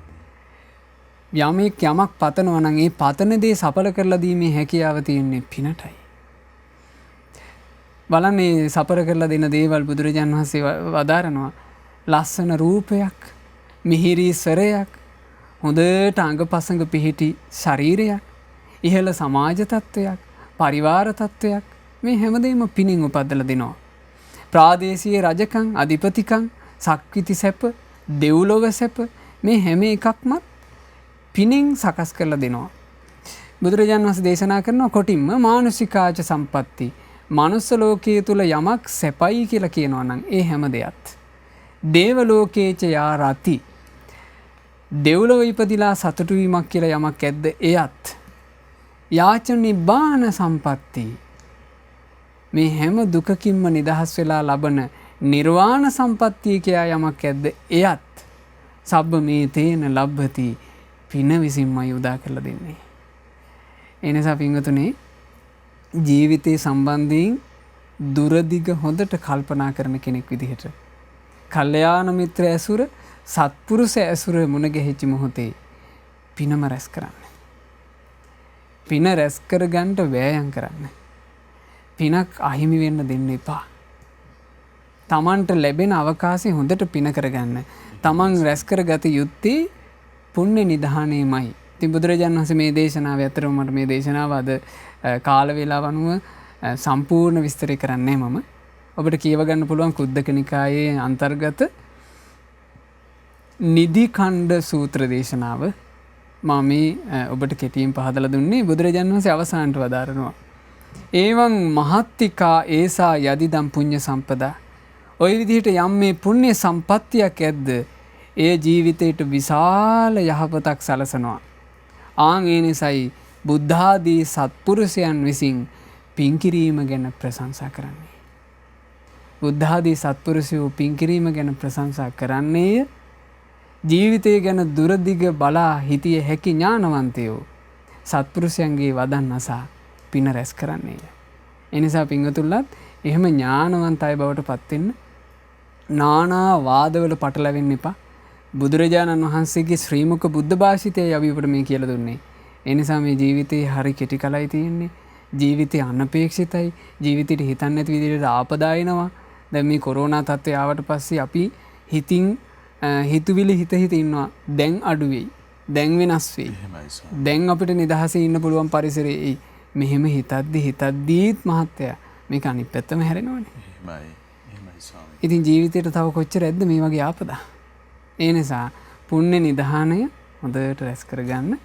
යමෙක් යමක් පතනවා නම් ඒ පතන දේ සඵල කරලා දීමේ හැකියාව තියෙන්නේ පිනටයි. බලන්න මේ සඵල කරලා දෙන දේවල් බුදුරජාන් වහන්සේ වදාරනවා. ලස්සන රූපයක්, මිහිරි ස්වරයක්, හොඳට අංගපසංග පිහිටි ශරීරයක්, ඉහළ සමාජ තත්ත්වයක්, පරිවාර තත්ත්වයක් මේ හැමදේම පිනින් උපද්දලා දෙනවා. ප්‍රාදේශීය රජකම්, අධිපතිකම්, සක්විති සැප, දෙව්ලොව සැප මේ හැම එකක්ම පිනින් සකස් කරලා දෙනවා. බුදුරජාණන් වහන්සේ දේශනා කරනවා කොටින්ම මානුෂිකාච සම්පatti. මනුස්ස ලෝකයේ තුල යමක් සැපයි කියලා කියනවා නම් ඒ හැම දෙයක් දේවලෝකේච යා රති. දෙව්ලොව ඉපදිලා සතුටු වීමක් කියලා යමක් ඇද්ද එයත්. යාච නිබ්බාන සම්පatti. මේ හැම දුකකින්ම නිදහස් වෙලා ලබන නිර්වාණ සම්පත්තිය කියලා යමක් ඇද්ද එයත්. සබ්බ මේ තේන ලබ්භති. පින විසින්මයි උදා කරලා දෙන්නේ. ඒ නිසා පින්වතුනි ජීවිතේ සම්බන්ධයෙන් දුරදිග හොඳට කල්පනා කරන කෙනෙක් විදිහට කල්යාණ මිත්‍ර ඇසුර සත්පුරුෂ ඇසුර මුණ ගැහිච්ච මොහොතේ පිනම රැස් කරන්න. පින රැස් කරගන්න වෑයම් කරන්න. පිනක් අහිමි වෙන්න දෙන්න එපා. තමන්ට ලැබෙන අවකාශය හොඳට පින කරගන්න. තමන් රැස් කරගත යුත්තේ පුණ්‍ය නිධානයමයි. ඉතින් බුදුරජාණන් වහන්සේ මේ දේශනාව ඇතරම මට මේ දේශනාව අද කාල වේලාව අනුව සම්පූර්ණ විස්තර කරන්නේ මම. ඔබට කියව ගන්න පුළුවන් කුද්දක නිකායේ අන්තර්ගත නිදි ඛණ්ඩ සූත්‍ර දේශනාව මම මේ ඔබට කෙටියෙන් පහදලා දුන්නේ. බුදුරජාණන් වහන්සේ අවසානට වදාරනවා. ඒවං මහත්තිකා ඒසා යදිදම් පුඤ්ඤ සම්පදා. ඔය විදිහට යම් මේ පුණ්‍ය සම්පත්තියක් ඇද්ද ඒ ජීවිතයට විශාල යහපතක් සලසනවා. ආන් ඒ නිසයි බුද්ධාදී සත්පුරුෂයන් විසින් පින් කිරීම ගැන ප්‍රශංසා කරන්නේ. බුද්ධාදී සත්පුරුෂයෝ පින් කිරීම ගැන ප්‍රශංසා කරන්නේය. ජීවිතය ගැන දුරදිග බලා හිටිය හැකි ඥානවන්තයෝ සත්පුරුෂයන්ගේ වදන් අසා පින රැස් කරන්නේය. එනිසා පින්වතුන්ලත් එහෙම ඥානවන්ත අය බවට පත් වෙන්න නානා වාදවල පටලවෙන්න එපා. බුදුරජාණන් වහන්සේගේ ශ්‍රී මුඛ බුද්ධ භාෂිතයයි අපි ඔබට මේ කියලා දුන්නේ. ඒ නිසා මේ ජීවිතේ හරි කෙටි කලයි තියෙන්නේ. ජීවිතය අනපේක්ෂිතයි. ජීවිතේට හිතන්නේ නැති විදිහට ආපදා එනවා. දැන් මේ කොරෝනා තත්ත්වය ආවට පස්සේ අපි හිතින් හිතුවිලි හිත ඉන්නවා. දැන් අඩු වෙයි. දැන් වෙනස් වෙයි. දැන් අපිට නිදහසේ ඉන්න පුළුවන් පරිසරයේ මෙහෙම හිතද්දීත් මහත්තයා මේක අනිත් පැත්තම හැරෙනවනේ. එහෙමයි ස්වාමී. ඉතින් ජීවිතේට තව කොච්චර ඇද්ද මේ වගේ ආපදා. ඒ නිසා පුණ්‍ය නිධානය හොඳට රැස් කරගන්න.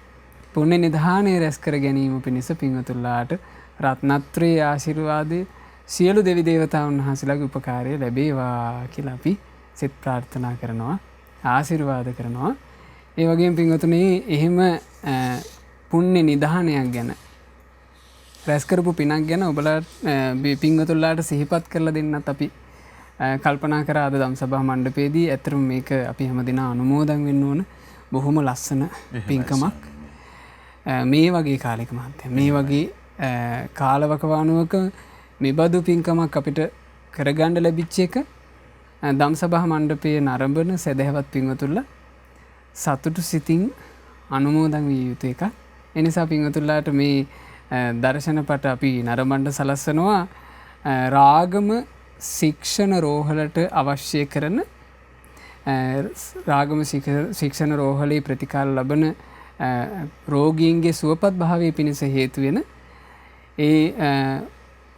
පුණ්‍ය නිධානය රැස් කර ගැනීම පිණිස පින්වතුන්ලාට රත්නත්‍රයේ ආශිර්වාදයේ සියලු දෙවි දේවතාවුන් වහන්සේලාගේ උපකාරය ලැබේවා කියලා අපි සිත ප්‍රාර්ථනා කරනවා. ආශිර්වාද කරනවා. ඒ වගේම පින්වතුනි එහෙම පුණ්‍ය නිධානයක් ගැන රැස් කරපු පිනක් ගැන ඔබලාට පින්වතුන්ලාට සිහිපත් කරලා දෙන්නත් අපි කල්පනා කරා අද ධම්සභා මණ්ඩපයේදී. ඇත්තටම මේක අපි හැමදෙනා අනුමෝදන් වෙන්න ඕන බොහොම ලස්සන පින්කමක්. මේ වගේ කාලයක මහත්තයා මේ වගේ කාලවකවානුවක මෙබඳු පින්කමක් අපිට කරගන්න ලැබිච්ච එක ධම්සභා මණ්ඩපයේ නරඹන සදහැවත් පින්වතුන්ලා සතුටු සිතින් අනුමෝදන් විය යුතු එකක්. ඒ නිසා පින්වතුන්ලාට මේ දර්ශනපට අපි නරඹන්න සලස්වනවා රාගම ශික්ෂණ රෝහලට අවශ්‍ය කරන රාගම ශික්ෂණ රෝහලේ ප්‍රතිකාර ලබන රෝගීන්ගේ සුවපත් භාවය පිණිස හේතු වෙන ඒ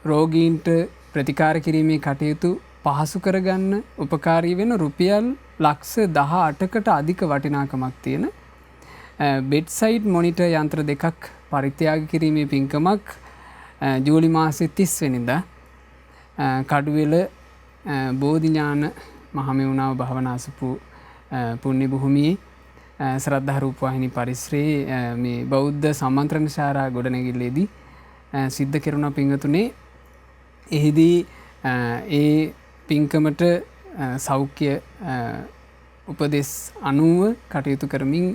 රෝගීන්ට ප්‍රතිකාර කිරීමේ කටයුතු පහසු කරගන්න උපකාරී වෙන රුපියල් ලක්ෂ 18කට අධික වටිනාකමක් තියෙන බෙඩ්සයිඩ් මොනිටර් යන්ත්‍ර දෙකක් පරිත්‍යාග කිරීමේ පින්කමක් ජූලි මාසේ 30 වෙනිදා කඩුවෙල බෝධිඥාන මහමෙවුනාව භවනාසපු පුණ්‍ය භූමියේ ශ්‍රද්ධා රූපවාහිනී පරිසරයේ මේ බෞද්ධ සම්මන්ත්‍රණ ශාලා ගොඩනැගිල්ලේදී සිද්ධ කෙරුණ පින්වතුනේ එහිදී ඒ පින්කමට සෞඛ්‍ය උපදෙස් අනුව කටයුතු කරමින්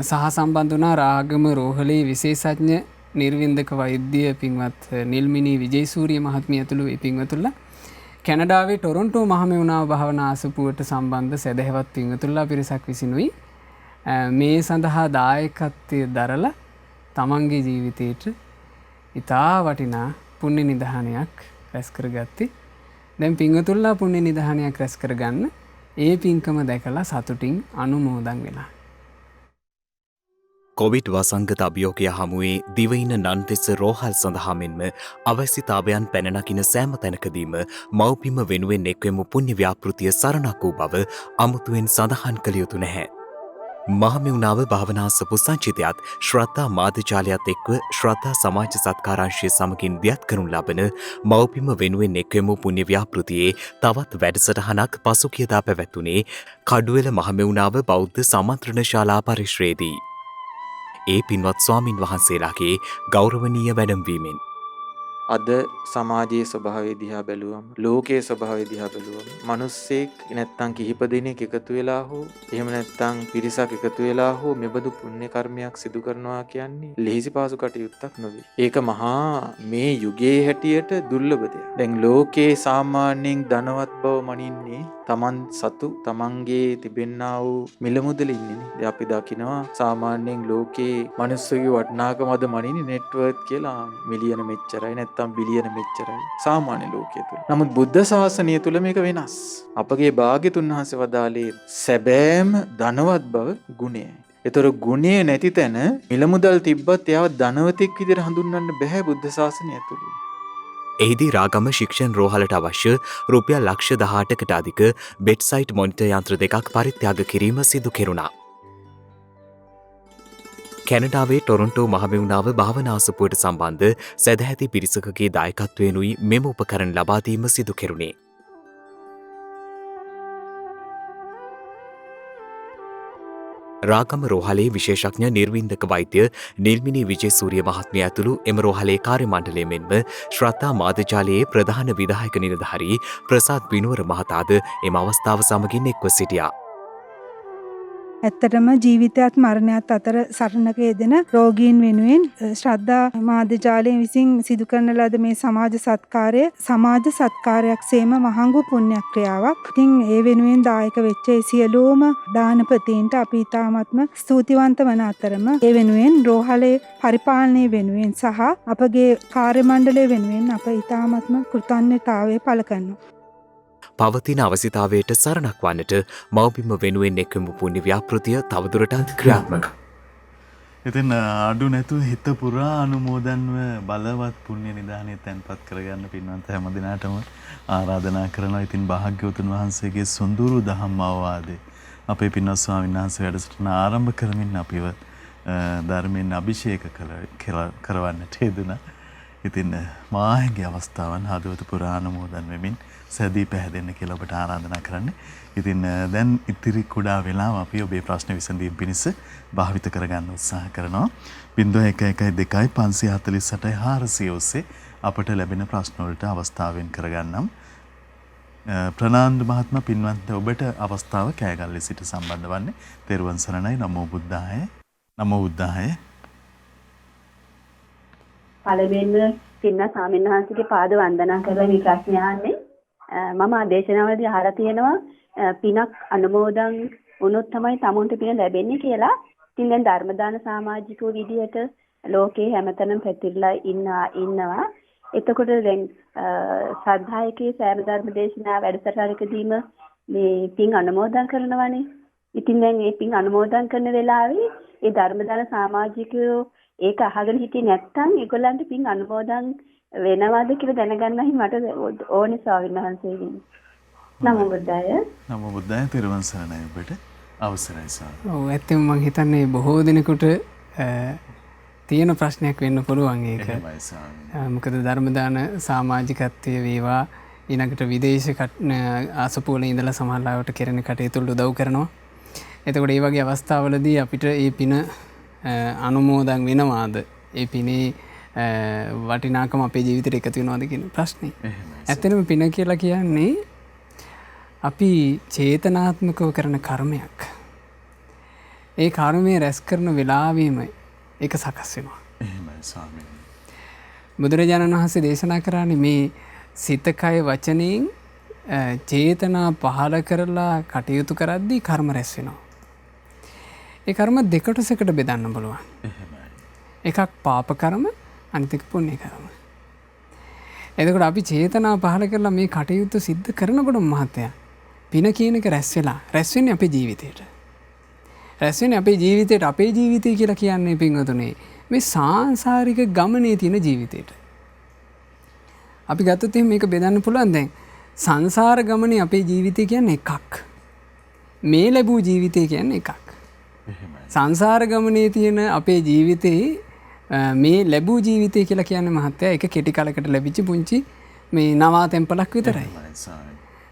සහ සම්බන්ධ වුණා රාගම රෝහලේ විශේෂඥ නිර්වින්දක වෛද්‍ය පින්වත් නිල්මිනී විජේසූරිය මහත්මිය ඇතුළු ඒ පින්වතුන්ලා කැනඩාවේ ටොරොන්ටෝ මහමෙවුනාව භාවනා ආසපුවට සම්බන්ධ සදහැවත් පින්වතුන්ලා පිරිසක් විසිනුයි මේ සඳහා දායකත්වය දරලා තමන්ගේ ජීවිතයට ඉතා වටිනා පුණ්‍ය නිධානයක් රැස් කරගත්තේ. දැන් පින්වතුන්ලා පුණ්‍ය නිධානයක් රැස් කරගන්න ඒ පින්කම දැකලා සතුටින් අනුමෝදන් වෙලා. කොවිඩ් වසංගත අභියෝගය හමුවේ දිවයින නන්දෙස රෝහල් සඳහා මෙන්ම අවශ්‍යතාවයන් පැනනකින සෑම තැනකදීම මව්පිම වෙනුවෙන් එක්වෙමු පුණ්‍ය ව්‍යාපෘතිය සරණක් වූ බව අමුතුවෙන් සඳහන් කළ යුතු නැහැ. මහමෙවුනාව භාවනාසපු සංචිතයත් ශ්‍රද්ධා මාධ්‍යජාලයත් එක්ව ශ්‍රද්ධා සමාජ සත්කාරංශය සමගින් දියත් කරනු ලබන මව්බිම වෙනුවෙන් එක්වෙමු පුණ්‍ය ව්‍යාපෘතියේ තවත් වැඩසටහනක් පසුගියදා පැවැත්වුණේ කඩුවෙල මහමෙවුනාව බෞද්ධ සමන්ත්‍රණ ශාලා පරිශ්‍රයේදී. ඒ පින්වත් ස්වාමින් වහන්සේලාගේ ගෞරවනීය වැඩමවීමෙන් අද සමාජයේ ස්වභාවය දිහා බැලුවම ලෝකයේ ස්වභාවය දිහා බැලුවම මිනිස්සෙක් නැත්තම් කිහිප දෙනෙක් එකතු වෙලා හෝ එහෙම නැත්තම් පිරිසක් එකතු වෙලා හෝ මෙබඳු පුණ්‍ය කර්මයක් සිදු කරනවා කියන්නේ ලෙහිසි පාසු කටයුත්තක් නෙවෙයි. ඒක මහා මේ යුගයේ හැටියට දුර්ලභ දෙයක්. දැන් ලෝකේ සාමාන්‍යයෙන් ධනවත් බව මනින්නේ තමන් සතු තමන්ගේ තිබෙන්නා වූ මිල මුදල ඉන්නේ. දැන් අපි දකිනවා සාමාන්‍යයෙන් ලෝකේ මිනිස්සුගේ වටිනාකම අද මනින්නේ නෙට්වර්ක් කියලා මිලියන මෙච්චරයි නැත්තම් බිලියන මෙච්චරයි සාමාන්‍ය ලෝකයේ තුල. නමුත් බුද්ධ ශාසනය තුල මේක වෙනස්. අපගේ භාග්‍යතුන් වහන්සේ වදාළේ සැබෑම ධනවත් බව ගුණයයි. ඒතර ගුණය නැති තැන මිල මුදල් තිබ්බත් එයාව ධනවතෙක් විදිහට හඳුන්වන්න බෑ බුද්ධ ශාසනය ඇතුළේ. එහිදී රාගම ශික්ෂණ රෝහලට අවශ්‍ය රුපියල් ලක්ෂ 18කට අධික බෙඩ්සයිට් මොනිටර් යන්ත්‍ර දෙකක් පරිත්‍යාග කිරීම සිදු කෙරුණා. කැනඩාවේ ටොරොන්ටෝ මහමෙවුනාව භාවනාසපුවට සම්බන්ධ සැදැහැති පිරිසකගේ දායකත්වයෙනුයි මෙම උපකරණ ලබාදීම සිදු කෙරුණේ. රාගම රෝහලේ විශේෂඥ නිර්වින්දක වෛද්‍ය නිල්මිනී විජේසූරිය මහත්මිය ඇතුළු එම රෝහලේ කාර්ය මණ්ඩලය මෙන්ම ශ්‍රද්ධා මාධ්‍යජාලයේ ප්‍රධාන විධායක නිලධාරී ප්‍රසාද් විනුවර මහතාද එම අවස්ථාව සමගින් එක්ව සිටියා. ඇත්තටම ජීවිතයත් මරණයත් අතර සරණක යෙදෙන රෝගීන් වෙනුවෙන් ශ්‍රද්ධා මාධ්‍යජාලයෙන් විසින් සිදු කරන ලද මේ සමාජ සත්කාරයක් සේම මහඟු පුණ්‍ය ක්‍රියාවක්. ඉතින් ඒ වෙනුවෙන් දායක වෙච්ච සියලුම දානපතීන්ට අපි ඉතාමත්ම ස්තුතිවන්ත වන අතරම ඒ වෙනුවෙන් රෝහලේ පරිපාලනය වෙනුවෙන් සහ අපගේ කාර්ය මණ්ඩලය වෙනුවෙන් අප ඉතාමත්ම කෘතඥතාවය පළ කරනවා. පවතින අවසිතාවයට සරණක් වන්නට මව්බිම වෙනුවෙන් එක්වමු පුණ්‍ය ව්‍යාපෘතිය තවදුරටත් ක්‍රියාත්මක. ඉතින් අඩු නැතුව හිත පුරා අනුමෝදන්ව බලවත් පුණ්‍ය නිදානය තැන්පත් කරගන්න පින්වන්ත හැම දිනාටම ආරාධනා කරනවා. ඉතින් භාග්‍යවතුන් වහන්සේගේ සොඳුරු දහම් අවවාදේ අපේ පින්වත් ස්වාමීන් වහන්සේ වැඩසටහන ආරම්භ කරමින් අපිව ධර්මයෙන් අභිෂේක කරවන්නට යෙදුණා. ඉතින් මාගේ අවස්ථාවන් හදවත පුරා අනුමෝදන් වෙමින් සැදී පැහැදෙන්න කියලා ඔබට ආරාධනා කරන්නේ. ඉතින් දැන් ඉතිරි කුඩා වෙලාව අපි ඔබේ ප්‍රශ්න විසඳීම පිණිස භාවිත කරගන්න උත්සාහ කරනවා. 0112 ඔස්සේ අපට ලැබෙන ප්‍රශ්න වලට අවස්ථාවෙන් කරගන්නම්. ප්‍රනාන්දු මහත්මයා පින්වන්ත ඔබට අවස්ථාව කෑගල්ලේ සිට සම්බන්ධ වන්නේ. තෙරුවන් සරණයි. නමෝ බුද්ධාය. නමෝ බුද්ධාය. පළවෙනිම පින්වත් ස්වාමීන් වහන්සේගේ පාද වන්දනා කරලා මේ ප්‍රශ්න අහන්නේ. මම ආදේශනාවලදී අහලා තියෙනවා පිනක් අනුමෝදන් වුණොත් තමයි tamunට පින ලැබෙන්නේ කියලා. ඉතින් දැන් ධර්ම දාන සමාජිකව විදිහට ලෝකේ හැමතැනම පැතිරලා ඉන්නවා. එතකොට දැන් ශ්‍රද්ධායකේ සෑම ධර්ම දේශනා වැඩසටහනකදීම මේ පින් අනුමෝදන් කරනවානේ. ඉතින් දැන් මේ පින් අනුමෝදන් කරන වෙලාවේ ඒ ධර්ම දාන සමාජිකයෝ ඒක අහගෙන හිටියේ නැත්නම් ඒගොල්ලන්ට පින් අනුමෝදන් වෙනවද කියලා දැනගන්නයි මට ඕනේ ස්වාමීන් වහන්සේගෙන්. නමෝ බුද්දාය. නමෝ බුද්දාය. තෙරුවන් සරණයි ඔබට. අවසරයි ස්වාමී. ඔව් ඇත්තම මම හිතන්නේ බොහෝ දිනකට තියෙන ප්‍රශ්නයක් වෙන්න පුළුවන් ඒක. මොකද ධර්ම දාන සමාජිකත්වයේ වේවා ඊළඟට විදේශ ආසපුවල ඉඳලා සමහරවට කෙරෙන කටයුතු උදව් කරනවා. එතකොට මේ වගේ අවස්ථාවලදී අපිට මේ පින අනුමෝදන් වෙනවාද? ඒ පිනේ වටිනාකම අපේ ජීවිතේට එකතු වෙනවද කියන ප්‍රශ්නේ. ඇත්තටම පින කියලා කියන්නේ අපි චේතනාත්මකව කරන කර්මයක්. ඒ කර්මය රැස් කරන වෙලාවෙම ඒක සකස් වෙනවා. එහෙමයි ස්වාමීනි. බුදුරජාණන් වහන්සේ දේශනා කරන්නේ මේ සිත කය වචනයෙන් චේතනා පහළ කරලා කටයුතු කරද්දී කර්ම රැස් වෙනවා. ඒ කර්ම දෙකටසකට බෙදන්න පුළුවන්. එහෙමයි. එකක් පාප කර්ම අනිත් එක පුණ්‍ය කර්ම. එතකොට අපි චේතනා පහළ කරලා මේ කටයුතු සිද්ධ කරනකොට මහත්තයා පින කියන එක රැස් වෙන්නේ අපේ ජීවිතේට. රැස් වෙන්නේ අපේ ජීවිතේට. අපේ ජීවිතය කියලා කියන්නේ පින්වතුනේ මේ සාංශාරික ගමනේ තියෙන ජීවිතේට. අපි ගත්තොත් එහෙනම් මේක බෙදන්න පුළුවන්. දැන් සංසාර ගමනේ අපේ ජීවිතය කියන්නේ එකක්. මේ ලැබූ ජීවිතය කියන්නේ එකක්. සංසාර ගමනේ තියෙන අපේ ජීවිතේ මේ ලැබූ ජීවිතය කියලා කියන්නේ මහත්තයා එක කෙටි කලකට ලැබිච්ච පුංචි මේ නවා තෙම්පලක් විතරයි.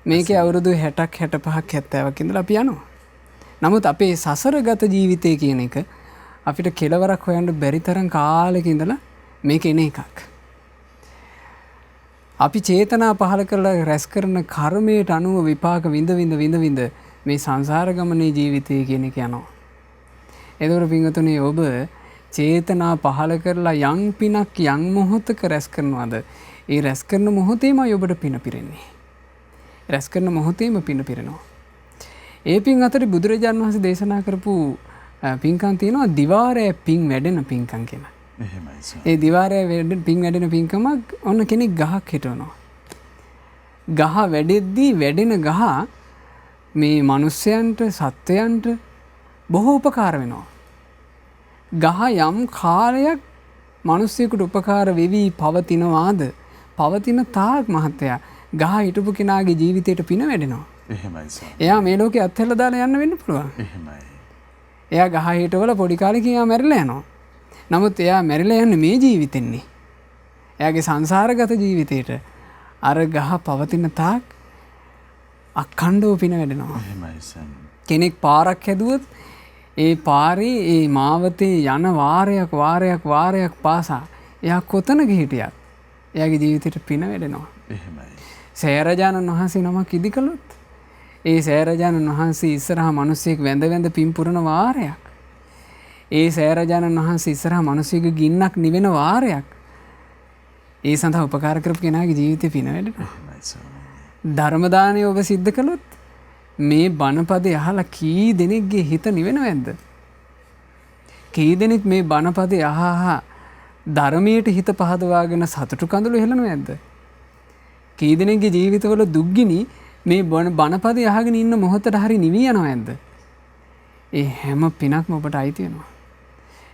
මේකේ අවුරුදු 60ක් 65ක් 70ක් ඉඳලා අපි යනවා. නමුත් අපේ සසරගත ජීවිතය කියන එක අපිට කෙලවරක් හොයන්න බැරි තරම් කාලෙක ඉඳලා මේක එන එකක්. අපි චේතනා පහල කරලා රැස් කරන කර්මයට අනුව විපාක විඳ මේ සංසාර ගමනේ ජීවිතය කියන එක යනවා. එතකොට පින්වතුනි ඔබ චේතනා පහල කරලා යම් පිනක් යම් මොහොතක රැස් කරනවාද ඒ රැස් කරන මොහොතේමයි ඔබට පින පිරෙන්නේ. රැස් කරන මොහොතේම පින පිරෙනවා. ඒ පින් අතර බුදුරජාණන් වහන්සේ දේශනා කරපු පින්කම් තියෙනවා දිවාරය පින් වැඩෙන පින්කම් කියලා. ඒ දිවාරය පින් වැඩෙන පින්කමක් ඔන්න කෙනෙක් ගහක් හිටවනවා. ගහ වැඩෙද්දී වැඩෙන ගහ මේ මිනිස්යන්ට සත්වයන්ට බොහෝ උපකාර වෙනවා. ගහ යම් කාලයක් මිනිස්සෙකුට උපකාර වෙවි පවතිනවාද පවතින තාක් මහත්තයා ගහ හිටපු කෙනාගේ ජීවිතයට පින වැඩෙනවා. එයා මේ ලෝකේ අත්හැරලා දාලා යන්න වෙන්න පුළුවන්. එයා ගහ හිටවල පොඩි කාලෙකින් එයා මැරිලා යනවා. නමුත් එයා මැරිලා යන්නේ මේ ජීවිතෙන්නේ. එයාගේ සංසාරගත ජීවිතේට අර ගහ පවතින තාක් අඛණ්ඩව පින වැඩෙනවා. කෙනෙක් පාරක් හැදුවොත් ඒ පාරේ ඒ මාවතේ යන වාරයක් පාසා එයා කොතනක හිටියත් එයාගේ ජීවිතේට පින වැඩෙනවා. සෑරජානන් වහන්සේ නමක් ඉදි කළොත් ඒ සෑරජානන් වහන්සේ ඉස්සරහා මිනිස්සෙක් වැඳ පින් පුරන වාරයක්. ඒ සෑරජානන් වහන්සේ ඉස්සරහා මිනිස්සෙකුගේ ගින්නක් නිවෙන වාරයක්. ඒ සඳහා උපකාර කරපු කෙනාගේ ජීවිතේ පින වැඩෙනවා. ධර්ම දානය ඔබ සිද්ධ කළොත් මේ බණපදේ අහලා කී දෙනෙක්ගේ හිත නිවෙනවද? කී දෙනෙක් මේ බණපදේ අහහා ධර්මයට හිත පහදවාගෙන සතුටු කඳුළු හෙලනවද? කී දෙනෙක්ගේ ජීවිතවල දුක්ගිනි මේ බණපදේ අහගෙන ඉන්න මොහොතට හරි නිවි යනවද? ඒ හැම පිනක්ම ඔබට අයිති වෙනවා.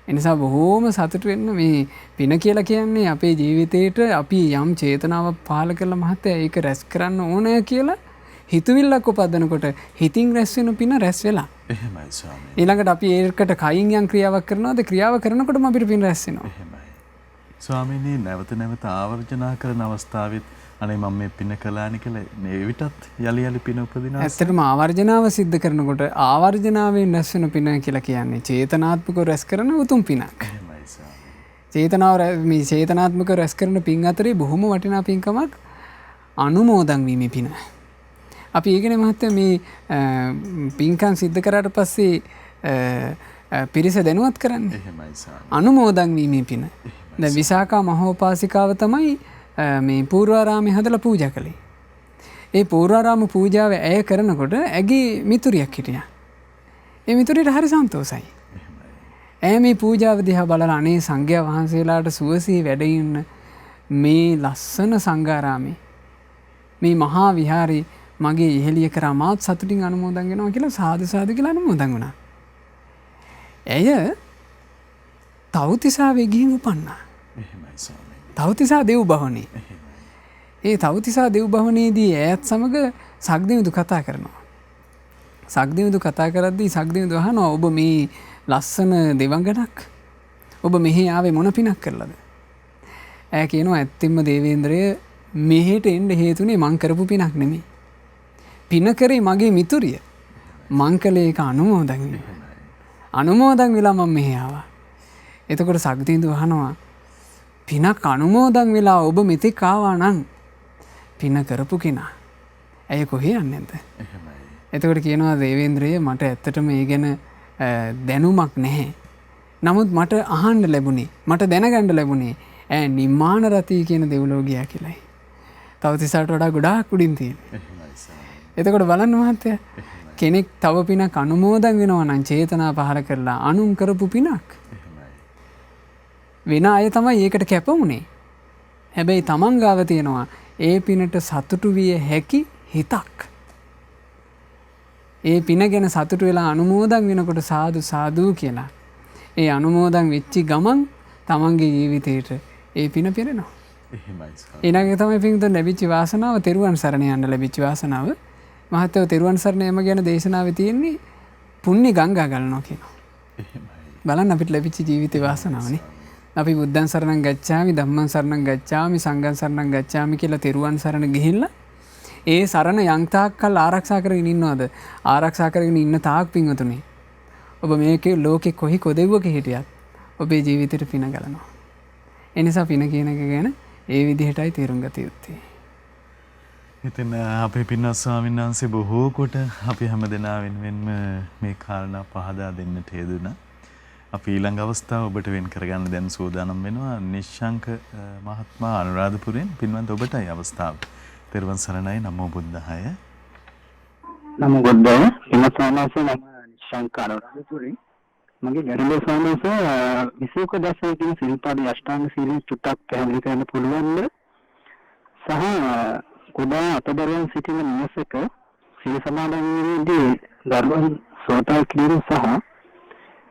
එනිසා බොහෝම සතුටු වෙන්න මේ පින කියලා කියන්නේ අපේ ජීවිතේට අපි යම් චේතනාවක් පහළ කරලා මහත්තයා ඒක රැස් කරන්න ඕනෑ කියලා හිතවිල්ලක් උපදිනකොට හිතින් රැස් වෙන පින රැස් වෙලා. එහෙමයි ස්වාමී. ඊළඟට අපි ඒකට කයින් යම් ක්‍රියාවක් කරනවාද ක්‍රියාව කරනකොටම අපිට පින රැස් වෙනවා. එහෙමයි. ස්වාමීනි නැවත ආවර්ජනා කරන අවස්ථාවෙත් අනේ මම මේ පින කළානේ කියලා මේ විටත් යලි පින උපදිනවා. ඇත්තටම ආවර්ජනාව සිද්ධ කරනකොට ආවර්ජනාවෙන් රැස් වෙන පින කියලා කියන්නේ චේතනාත්මකව රැස් කරන උතුම් පිනක්. එහෙමයි ස්වාමී. චේතනාත්මක රැස් කරන පින් අතරේ බොහොම වටිනා පින්කමක් අනුමෝදන් වීමේ පින. අපි ඒකනේ මහත්තයා මේ පින්කම් සිද්ධ කරාට පස්සේ පිරිස දැනුවත් කරන්නේ. එහෙමයි ස්වාමී. අනුමෝදන් වීමේ පින. දැන් විසාකා මහෝපාසිකාව තමයි මේ පූර්වාරාමයේ හදලා පූජා කළේ. ඒ පූර්වාරාම පූජාව ඇය කරනකොට ඇගේ මිතුරියක් හිටියා. ඒ මිතුරියට හරි සන්තෝසයි. ඇය මේ පූජාව දිහා බලලා අනේ සංඝයා වහන්සේලාට සුවසේ වැඩ ඉන්න මේ ලස්සන සංඝාරාමේ මේ මහා විහාරේ මගේ ඉහෙලිය කරා මාත් සතුටින් අනුමෝදන් වෙනවා කියලා සාදු කියලා අනුමෝදන් වුණා. ඇය තව්තිසාවේ ගිහින් උපන්නා. එහෙමයි ස්වාමී. තව්තිසා දෙව් භවනේ. ඒ තව්තිසා දෙව් භවනේදී ඇයත් සමග සක්දෙවිඳු කතා කරනවා. සක්දෙවිඳු කතා කරද්දී සක්දෙවිඳු අහනවා ඔබ මේ ලස්සන දෙවඟනක් ඔබ මෙහි ආවේ මොන පිනක් කරලාද? ඇය කියනවා ඇත්තෙන්ම දේවේන්ද්‍රය මෙහෙට එන්න හේතුනේ මං කරපු පිනක් නෙමෙයි. පින කරේ මගේ මිතුරිය. මං කළේ ඒක අනුමෝදන් වෙනවා. අනුමෝදන් වෙලා මම මෙහි ආවා. එතකොට සක්දෙවිඳු අහනවා පිනක් අනුමෝදන් වෙලා ඔබ මෙතෙක් ආවා නම් පින කරපු කෙනා ඇය කොහේ යන්නේද? එතකොට කියනවා දේවේන්ද්‍රය මට ඇත්තටම ඒ ගැන දැනුමක් නැහැ. නමුත් මට අහන්න ලැබුණේ මට දැනගන්න ලැබුණේ ඇය නිම්මාන රතී කියන දෙව්ලෝ ගියා කියලායි. තවතිසාට වඩා ගොඩාක් උඩින් තියෙනවා. එතකොට බලන්න මහත්තයා කෙනෙක් තව පිනක් අනුමෝදන් වෙනවා නම් චේතනා පහල කරලා අනුන් කරපු පිනක් වෙන අය තමයි ඒකට කැපවුනේ. හැබැයි තමන් ගාව තියෙනවා ඒ පිනට සතුටු විය හැකි හිතක්. ඒ පින ගැන සතුටු වෙලා අනුමෝදන් වෙනකොට සාදු කියලා. ඒ අනුමෝදන් වෙච්චි ගමන් තමන්ගේ ජීවිතේට ඒ පින පිරෙනවා. ඊළඟට තමයි පින්තුන් ලැබිච්ච වාසනාව තෙරුවන් සරණ යන්න ලැබිච්ච වාසනාව. මහත්තයෝ තෙරුවන් සරණ යම ගැන දේශනාවේ තියෙන්නේ පුණ්‍ය ගංගා ගලනවා කියනවා. බලන්න අපිට ලැබිච්ච ජීවිතේ වාසනාවනේ. අපි බුද්ධං සරණං ගච්ඡාමි ධම්මං සරණං ගච්ඡාමි සංඝං සරණං ගච්ඡාමි කියලා තෙරුවන් සරණ ගිහිල්ලා ඒ සරණ යම් තාක්කල් ආරක්ෂා කරගෙන ඉන්නවද? ආරක්ෂා කරගෙන ඉන්න තාක් පින්වතුනි. ඔබ මේකේ ලෝකෙ කොහි කොදෙව්වක හිටියත් ඔබේ ජීවිතේට පින ගලනවා. ඒ නිසා පින කියන එක ගැන ඒ විදිහටයි තේරුම් ගත යුත්තේ. ඉතින් අපේ පින්වත් ස්වාමීන් වහන්සේ බොහෝ කොට අපි හැම දෙනා වෙනුවෙන්ම මේ කාරණා පහදා දෙන්නට යෙදුණා. අපි ඊළඟ අවස්ථාව ඔබට වෙන් කරගන්න දැන් සූදානම් වෙනවා. නිශ්ශංක මහත්මයා අනුරාධපුරයෙන් පින්වත් ඔබටයි අවස්ථාව. තෙරුවන් සරණයි. නමෝ බුද්ධාය. නමෝ බුද්ධාය. එමසානස නම නිශ්ශංක අනුරාධපුරයෙන්. මගේ ගැටලුව සාමස විසුක දසය කියන සිල්පදයේ අෂ්ටාංග සීලෙ චුට්ටක් පැහැදිලි කරන්න පුළුවන්ද? සහ කුඩා අතදරුවන් සිටින නිවසක සීල සමාදන්වීමේදී දරුවන් සෝතා කිරීම සහ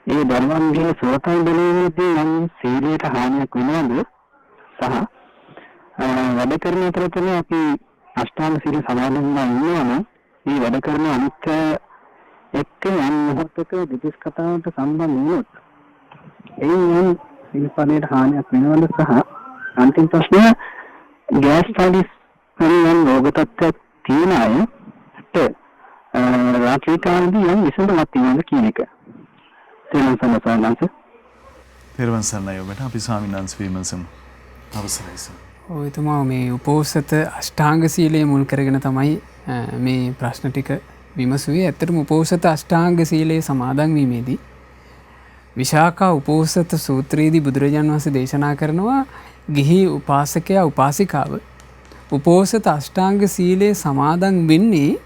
ඒ දරුවන්ගේ සෝතා බැලීමේදී යම් සීලයට හානියක් වෙනවද? සහ වැඩ කරන අතරතුර අපි අෂ්ටාංග සීල සමාදන්ව ඉන්නවනම් මේ වැඩ කරන අනිත් එක්ක යම් මොහොතක දෙතිස් කතාවට සම්බන්ධ වුණොත් එයින් සිල්පදයට හානියක් වෙනවද? සහ අන්තිම ප්‍රශ්නය ගෑස් ස්ටඩිස් යම් රෝග තත්ත්වයක් තියෙන අයට රාත්‍රී කාලේදී යම් විසඳුමක් තියෙනවද කියන එක. තේරුම් ගන්න. තෙරුවන් සරණයි ඔබට. අපි ස්වාමීන් වහන්සේ විමසමු. අවසරයි සර්. ඔය තුමා මේ උපෝසත අෂ්ටාංග සීලය මුල් කරගෙන තමයි මේ ප්‍රශ්න ටික විමසුවේ. ඇත්තටම උපෝසත අෂ්ටාංග සීලයේ සමාදන් වීමේදී විශාකා උපෝසත සූත්‍රයේදී බුදුරජාණන් වහන්සේ දේශනා කරනවා ගිහි උපාසකයා උපාසිකාව උපෝසත අෂ්ටාංග සීලයේ සමාදන් වෙන්නේ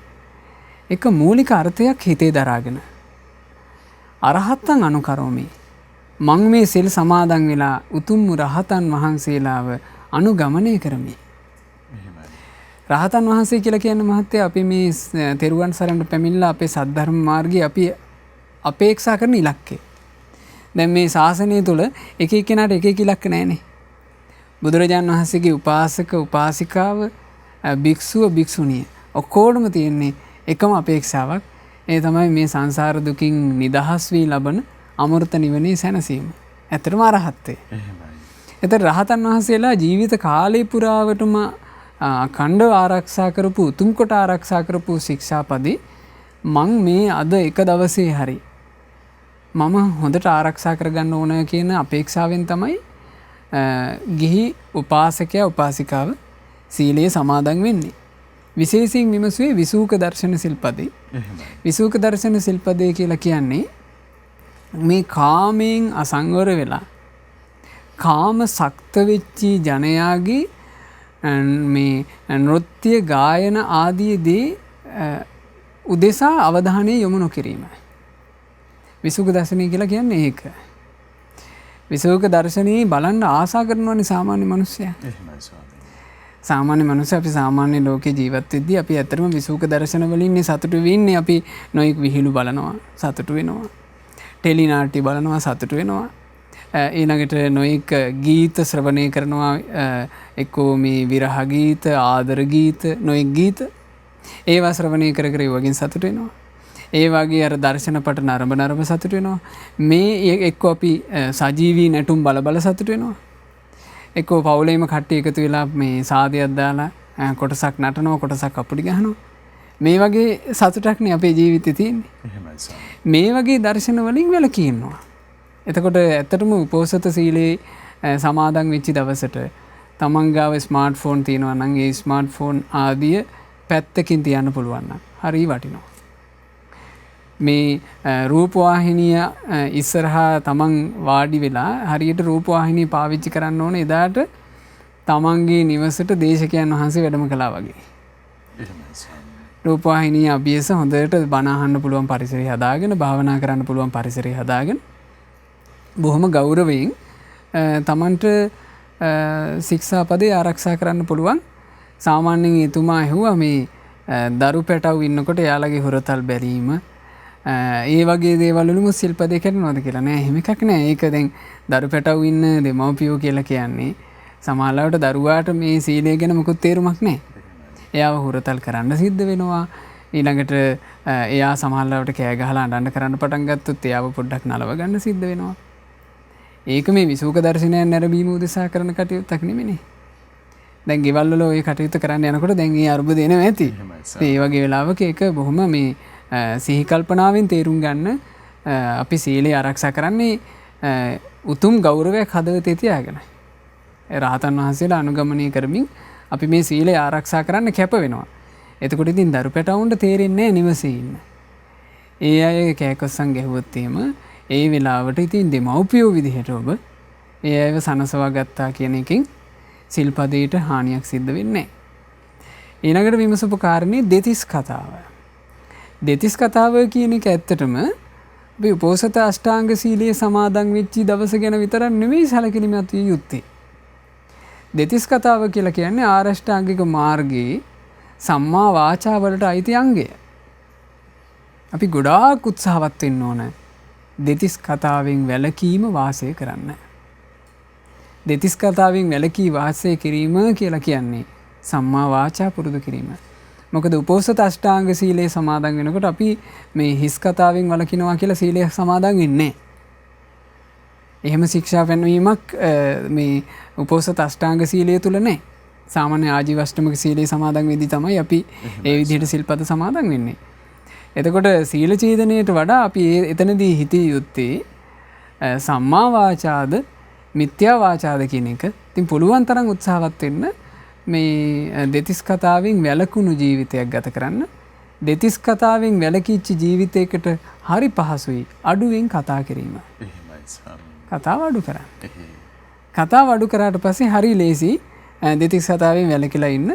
එක මූලික අර්ථයක් හිතේ දරාගෙන. අරහත්තන් අනුකරෝමි. මං මේ සිල් සමාදන් වෙලා උතුම් රහතන් වහන්සේලාව අනුගමනය කරමි. රහතන් වහන්සේ කියලා කියන මහත්තයා අපි මේ තෙරුවන් සරණට පැමිණලා අපේ සද්ධර්ම මාර්ගයේ අපි අපේක්ෂා කරන ඉලක්කය. දැන් මේ ශාසනය තුළ එක එක්කෙනාට එක එක ඉලක්ක නැහැනේ. බුදුරජාණන් වහන්සේගේ උපාසක උපාසිකාව භික්ෂුව භික්ෂුණිය ඔක්කොටම තියෙන්නේ එකම අපේක්ෂාවක්. ඒ තමයි මේ සංසාර දුකින් නිදහස් වී ලබන අමෘත නිවනේ සැනසීම. ඇත්තටම අරහත්ත්වය. එතකොට රහතන් වහන්සේලා ජීවිත කාලය පුරාවටම අඛණ්ඩව ආරක්ෂා කරපු උතුම් කොට ආරක්ෂා කරපු ශික්ෂාපදේ මං මේ අද එක දවසේ හරි මම හොඳට ආරක්ෂා කරගන්න ඕන කියන අපේක්ෂාවෙන් තමයි ගිහි උපාසකයා උපාසිකාව සීලයේ සමාදන් වෙන්නේ. විශේෂයෙන් විමසුවේ විසූක දර්ශන සිල්පදේ. විසූක දර්ශන සිල්පදේ කියලා කියන්නේ මේ කාමයෙන් අසංවර වෙලා කාම සක්ත වෙච්චි ජනයාගේ මේ නෘත්‍ය ගායන ආදීදී උදෙසා අවධානය යොමු නොකිරීම. විසුක දර්ශනය කියලා කියන්නේ ඒක. විසුක දර්ශනයේ බලන්න ආසා කරනවනේ සාමාන්‍ය මිනිස්සයා. සාමාන්‍ය මිනිස්සු අපි සාමාන්‍ය ලෝකේ ජීවත් වෙද්දී අපි ඇත්තටම විසුක දර්ශන වලින් සතුටු වෙන්නේ. අපි නොයෙක් විහිළු බලනවා සතුටු වෙනවා. ටෙලි නාට්‍ය බලනවා සතුටු වෙනවා. ඊළඟට නොයෙක් ගීත ශ්‍රවණය කරනවා. එක්කෝ මේ විරහ ගීත ආදර ගීත නොයෙක් ගීත ඒවා ශ්‍රවණය කර කර වගේ සතුට වෙනවා. ඒ වගේ අර දර්ශනපට නරඹ සතුට වෙනවා. මේ එක්කෝ අපි සජීවී නැටුම් බල සතුට වෙනවා. එක්කෝ පවුලේම කට්ටිය එකතු වෙලා මේ සාදයක් දාලා කොටසක් නටනවා කොටසක් අපුඩි ගහනවා. මේ වගේ සතුටක්නේ අපේ ජීවිතේ තියෙන්නේ. මේ වගේ දර්ශන වලින් වැළකී ඉන්නවා. එතකොට ඇත්තටම උපෝසත සීලේ සමාදන් වෙච්ච දවසට තමන් ගාව ස්මාර්ට් ෆෝන් තියෙනවා නම් ඒ ස්මාර්ට් ෆෝන් ආදිය පැත්තකින් තියන්න පුළුවන් නම් හරි වටිනවා. මේ රූපවාහිනිය ඉස්සරහා තමන් වාඩි වෙලා හරියට රූපවාහිනිය පාවිච්චි කරන්න ඕන එදාට තමන්ගේ නිවසට දේශකයන් වහන්සේ වැඩම කළා වගේ. රූපවාහිනිය අභියස හොඳට බණ අහන්න පුළුවන් පරිසරය හදාගෙන භාවනා කරන්න පුළුවන් පරිසරය හදාගෙන බොහොම ගෞරවයෙන් තමන්ට ශික්ෂාපදේ ආරක්ෂා කරන්න පුළුවන්. සාමාන්‍යයෙන් එතුමා ඇහුවා මේ දරු පැටව් ඉන්නකොට එයාලගේ හොරතල් බැරීම ඒ වගේ දේවල් වලම සිල්පදේ කරනවද කියලා. නෑ එහෙම එකක් නෑ. ඒක දැන් දරු පැටව් ඉන්න දෙමව්පියෝ කියලා කියන්නේ සමහරවිට දරුවාට මේ සීලය ගැන මොකුත් තේරුමක් නෑ. එයාව හොරතල් කරන්න සිද්ධ වෙනවා. ඊළඟට එයා සමහරවිට කෑ ගහලා අඬන්න කරන්න පටන් ගත්තොත් එයාව පොඩ්ඩක් නලව ගන්න සිද්ධ වෙනවා. ඒක මේ විසූක දර්ශනයන් නැරඹීම උදෙසා කරන කටයුත්තක් නෙමෙයි. දැන් ගෙවල් වල ඔය කටයුත්ත කරන්න යනකොට දැන් ඒ අරුබුද එනවා ඇති. ඒ වගේ වෙලාවක ඒක බොහොම මේ සිහි කල්පනාවෙන් තේරුම් ගන්න අපි සීලය ආරක්ෂා කරන්නේ උතුම් ගෞරවයක් හදවතේ තියාගෙන. රහතන් වහන්සේලා අනුගමනය කරමින් අපි මේ සීලය ආරක්ෂා කරන්න කැප වෙනවා. එතකොට ඉතින් දරු පැටවුන්ට තේරෙන්නේ නැහැ නිවසේ ඉන්න. ඒ අය කෑකොස්සන් ගැහුවොත් එහෙම ඒ වෙලාවට ඉතින් දෙමව්පියෝ විදිහට ඔබ ඒ අයව සනසවා ගත්තා කියන එකෙන් සිල්පදයට හානියක් සිද්ධ වෙන්නේ නැහැ. ඊළඟට විමසපු කාරණේ දෙතිස් කතාව. දෙතිස් කතාව කියන එක ඇත්තටම අපි උපෝසත අෂ්ටාංග සීලයේ සමාදන් වෙච්ච දවස ගැන විතරක් නෙවෙයි සැලකිලිමත් විය යුත්තේ. දෙතිස් කතාව කියලා කියන්නේ ආරෂ්ඨාංගික මාර්ගයේ සම්මා වාචා වලට අයිති අංගය. අපි ගොඩාක් උත්සාහවත් වෙන්න ඕන දෙතිස් කතාවෙන් වැළකීම වාසය කරන්න. දෙතිස් කතාවෙන් වැළකී වාසය කිරීම කියලා කියන්නේ සම්මා වාචා පුරුදු කිරීම. මොකද උපෝසත අෂ්ටාංග සීලයේ සමාදන් වෙනකොට අපි මේ හිස් කතාවෙන් වළකිනවා කියලා සීලය සමාදන් වෙන්නේ. එහෙම ශික්ෂා පැනවීමක් මේ උපෝසත අෂ්ටාංග සීලය තුල නැහැ. සාමාන්‍ය ආජීවශ්ටමක සීලයේ සමාදන් වෙද්දී තමයි අපි ඒ විදිහට සිල්පද සමාදන් වෙන්නේ. එතකොට සීල ඡේදනයට වඩා අපි එතනදී හිතිය යුත්තේ සම්මා වාචාද මිත්‍යා වාචාද කියන එක. ඉතින් පුළුවන් තරම් උත්සාහවත් වෙන්න මේ දෙතිස් කතාවෙන් වැළකුණු ජීවිතයක් ගත කරන්න. දෙතිස් කතාවෙන් වැළකීච්ච ජීවිතයකට හරි පහසුයි අඩුවෙන් කතා කිරීම. කතාව අඩු කරන්න. කතාව අඩු කරාට පස්සේ හරි ලේසි දෙතිස් කතාවෙන් වැළකීලා ඉන්න.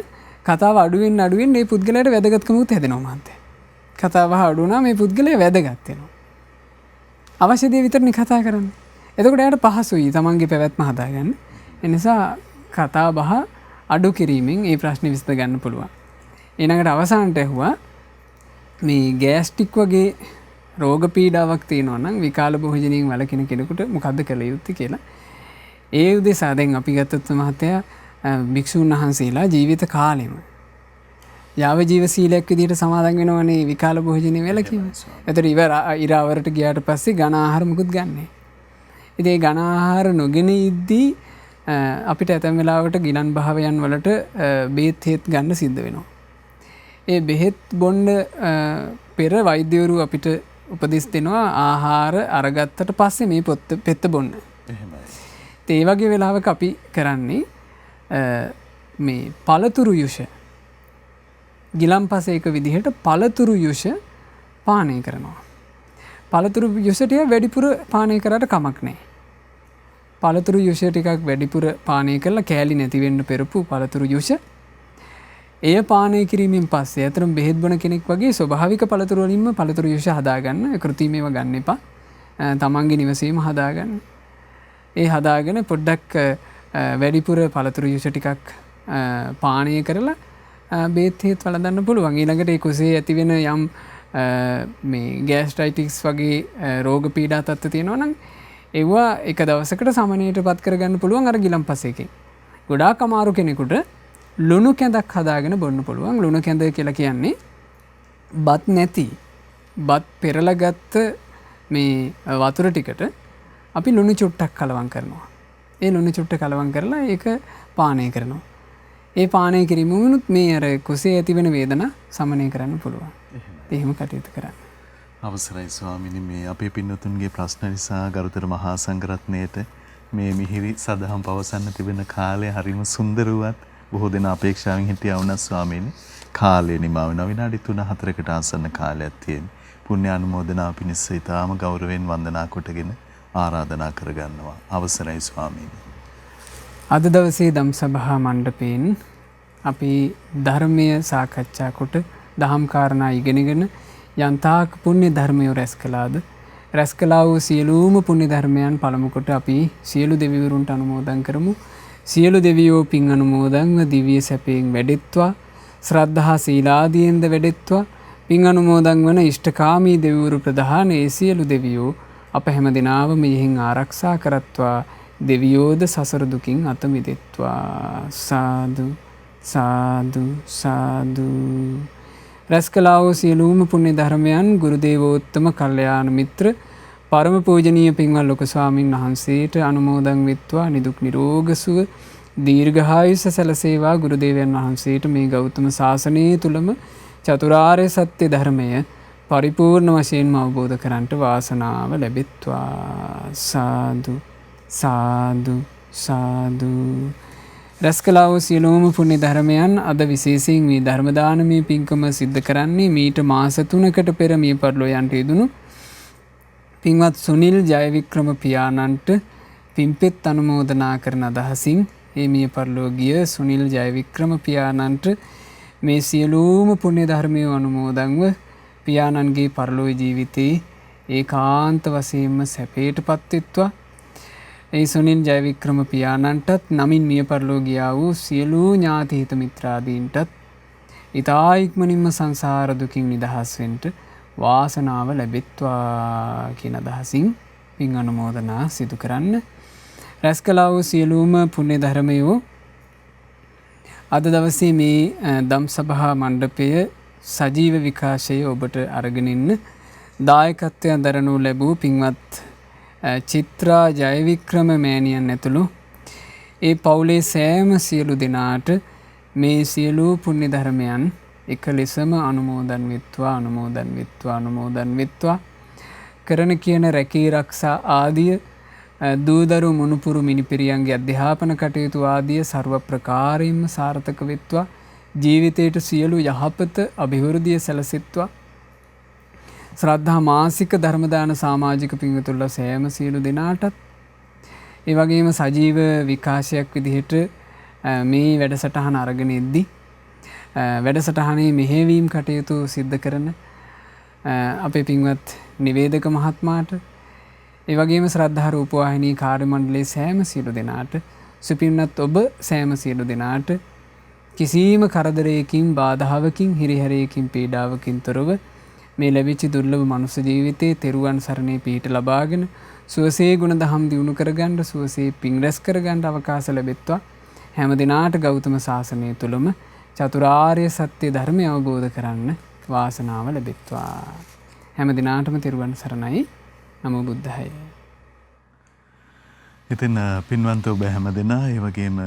කතාව අඩුවෙන් මේ පුද්ගලයාට වැදගත්කමක් හැදෙනවා මහන්තේ. කතාව අඩු වුණා මේ පුද්ගලයා වැදගත් වෙනවා. අවශ්‍ය දේ විතරනේ කතා කරන්නේ. එතකොට එයාට පහසුයි තමන්ගේ පැවැත්ම හදාගන්න. ඒ නිසා කතා බහ අඩු කිරීමෙන් මේ ප්‍රශ්නේ විසඳ ගන්න පුළුවන්. ඊළඟට අවසානට ඇහුවා මේ ගෑස්ට්‍රික් වගේ රෝග පීඩාවක් තියෙනවා නම් විකාල භෝජනයෙන් වළකින කෙනෙකුට මොකද්ද කළ යුත්තේ කියලා. ඒ උදෙසා දැන් අපි ගත්තොත් මහත්තයා භික්ෂුන් වහන්සේලා ජීවිත කාලෙම යාව ජීව සීලයක් විදිහට සමාදන් වෙනවනේ විකාල භෝජනයේ වැළකීම. ඒතර ඉරාවරට ගියාට පස්සේ ඝන ආහාර මුකුත් ගන්නෑ. ඉතින් ඒ ඝන ආහාර නොගෙන ඉද්දී අපිට ඇතැම් වෙලාවට ගිලන් භාවයන් වලට බෙහෙත් හේත් ගන්න සිද්ධ වෙනවා. ඒ බෙහෙත් බොන්න පෙර වෛද්‍යවරු අපිට උපදෙස් දෙනවා ආහාර අරගත්තට පස්සේ මේ පෙත්ත බොන්න. එහෙමයි. ඒ වගේ වෙලාවක අපි කරන්නේ මේ පළතුරු යුෂ ගිලන්පසේක විදිහට පළතුරු යුෂ පානය කරනවා. පළතුරු යුෂ ටික වැඩිපුර පානය කරාට කමක් නැහැ. පළතුරු යුෂ ටිකක් වැඩිපුර පානය කරලා කෑලි නැති වෙන්න පෙරපු පළතුරු යුෂ එය පානය කිරීමෙන් පස්සේ අතරම බෙහෙත් බොන කෙනෙක් වගේ ස්වභාවික පළතුරු වලින්ම පළතුරු යුෂ හදාගන්න. කෘත්‍රිමව ගන්න එපා. තමන්ගේ නිවසේම හදාගන්න. ඒ හදාගෙන පොඩ්ඩක් වැඩිපුර පළතුරු යුෂ ටිකක් පානය කරලා බෙහෙත් හේත් වළඳන්න පුළුවන්. ඊළඟට ඒ කුසේ ඇති වෙන යම් මේ ගෑස්ට්‍රයිටික්ස් වගේ රෝග පීඩා තත්ත්ව තියෙනවා නම් ඒවා එක දවසකට සමනයට පත් කරගන්න පුළුවන් අර ගිලන්පසේකින්. ගොඩාක් අමාරු කෙනෙකුට ලුණු කැඳක් හදාගෙන බොන්න පුළුවන්. ලුණු කැඳ කියලා කියන්නේ බත් නැති බත් පෙරලා ගත්ත මේ වතුර ටිකට අපි ලුණු චුට්ටක් කලවම් කරනවා. ඒ ලුණු චුට්ට කලවම් කරලා ඒක පානය කරනවා. ඒ පානය කිරීමෙනුත් මේ අර කුසේ ඇතිවෙන වේදනා සමනය කරන්න පුළුවන්. එහෙම කටයුතු කරන්න. අවසරයි ස්වාමිනි, මේ අපේ පින්නතුන්ගේ ප්‍රශ්න නිසා ගරුතර මහා සංඝරත්නයට මේ මිහිරි සදහම් පවසන්න තිබෙන කාලය හරිම සුන්දර වුවත් බොහෝ දෙනා අපේක්ෂාවෙන් හිටියා වුණා ස්වාමීනි. කාලය නිමා වෙනවා. විනාඩි 3-4කට ආසන්න කාලයක් තියෙන. පුණ්‍ය අනුමෝදනා පිණිස ඊටාම ගෞරවයෙන් වන්දනා කොටගෙන ආරාධනා කරගන්නවා. අවසරයි ස්වාමීනි. අද දවසේ දම් සභා මණ්ඩපයෙන් අපි ධර්මය සාකච්ඡා කොට දහම් කාරණා ඉගෙනගෙන යන්තාක් පුණ්‍ය ධර්මය රැස් කළාද රැස් කළා වූ සියලුම පුණ්‍ය ධර්මයන් පළමු කොට අපි සියලු දෙවිවරුන්ට අනුමෝදන් කරමු. සියලු දෙවියෝ පින් අනුමෝදන්ව දිව්‍ය සැපයෙන් වැඩෙත්වා, ශ්‍රද්ධා සීලාදීන්ද වැඩෙත්වා. පින් අනුමෝදන් වන ඉෂ්ඨකාමී දෙවිවරු ප්‍රධාන ඒ සියලු දෙවියෝ අප හැම දිනාම මෙහින් ආරක්ෂා කරත්වා. දෙවියෝද සසර දුකින් අත මිදෙත්වා. සාදු සාදු සාදු. රැස් කළා වූ සියලුම පුණ්‍ය ධර්මයන් ගුරු දේවෝත්තම කල්යාණ මිත්‍ර පරම පූජනීය පින්වත් ලොකු ස්වාමින් වහන්සේට අනුමෝදන් වෙත්වා නිදුක් නිරෝගී සුව දීර්ඝායුෂ සැලසේවා. ගුරු දේවයන් වහන්සේට මේ ගෞතම ශාසනය තුලම චතුරාර්ය සත්‍ය ධර්මය පරිපූර්ණ වශයෙන්ම අවබෝධ කරගන්නට වාසනාව ලැබෙත්වා. සාදු සාදු සාදු. රැස් කළා වූ සියලුම පුණ්‍ය ධර්මයන් අද විශේෂයෙන් මේ ධර්ම දානමය පින්කම සිද්ධ කරන්නේ මීට මාස 3කට පෙර මිය පරලෝ යන්ට යෙදුණු පින්වත් සුනිල් ජයවික්‍රම පියාණන්ට පින්පෙත් අනුමෝදනා කරන අදහසින් මේ මිය පරලෝ ගිය සුනිල් ජයවික්‍රම පියාණන්ට මේ සියලුම පුණ්‍ය ධර්මය අනුමෝදන්ව පියාණන්ගේ පරලෝ ජීවිතේ ඒකාන්ත වශයෙන්ම සැපයටපත් වෙත්වා. ඒ සුනිල් ජයවික්‍රම පියාණන්ටත් නමින් මිය පරලෝ ගියා වූ සියලු ඥාති හිත මිත්‍රාදීන්ටත් ඊතා ඉක්මනින්ම සංසාර දුකින් නිදහස් වෙන්න වාසනාව ලැබෙත්වා කියන අදහසින් පින් අනුමෝදනා සිදු කරන්න. රැස් කළා වූ සියලුම පුණ්‍ය ධර්මයෝ අද දවසේ මේ ධම්සභා මණ්ඩපය සජීව විකාශය ඔබට අරගෙන ඉන්න දායකත්වයෙන් දරනු ලැබූ පින්වත් චිත්‍රා ජයවික්‍රම මෑණියන් ඇතුළු ඒ පවුලේ සෑම සියලු දෙනාට මේ සියලු පුණ්‍ය ධර්මයන් එක ලෙසම අනුමෝදන් වෙත්වා අනුමෝදන් වෙත්වා අනුමෝදන් වෙත්වා. කරන කියන රැකී ආරක්ෂා ආදිය දූදරු මුණුපුරු මිනිපිරියන්ගේ අධ්‍යාපන කටයුතු ආදිය ਸਰව ප්‍රකාරයෙන්ම සාර්ථක වෙත්වා. ජීවිතයට සියලු යහපත අභිවෘද්ධිය සැලසෙත්වා. ශ්‍රද්ධා මාසික ධර්ම දාන සමාජික පින්වතුන්ලා සෑම සියලු දෙනාටත් ඒ වගේම සජීව විකාශයක් විදිහට මේ වැඩසටහන අරගෙන ඉද්දී වැඩසටහනේ මෙහෙවීම් කටයුතු සිද්ධ කරන අපේ පින්වත් නිවේදක මහත්මයාට ඒ වගේම ශ්‍රද්ධා රූපවාහිනී කාර්ය මණ්ඩලයේ සෑම සියලු දෙනාට සුපින්නත් ඔබ සෑම සියලු දෙනාට කිසිම කරදරයකින් බාධාවකින් හිරිහැරයකින් පීඩාවකින් තොරව මේ ලැබිච්ච දුර්ලභ මනුස්ස ජීවිතයේ තෙරුවන් සරණේ පිහිට ලබාගෙන සුවසේ ගුණ දහම් දියුණු කරගන්න සුවසේ පින් රැස් කරගන්න අවකාශ ලැබෙත්වා. හැම දිනාට ගෞතම සාසනය තුලම චතුරාර්ය සත්‍ය ධර්මය අවබෝධ කරන්න වාසනාව ලැබෙත්වා. හැම දිනාටම තෙරුවන් සරණයි. නමෝ බුද්ධාය. ඉතින් පින්වන්ත ඔබ හැම දෙනා ඒ වගේම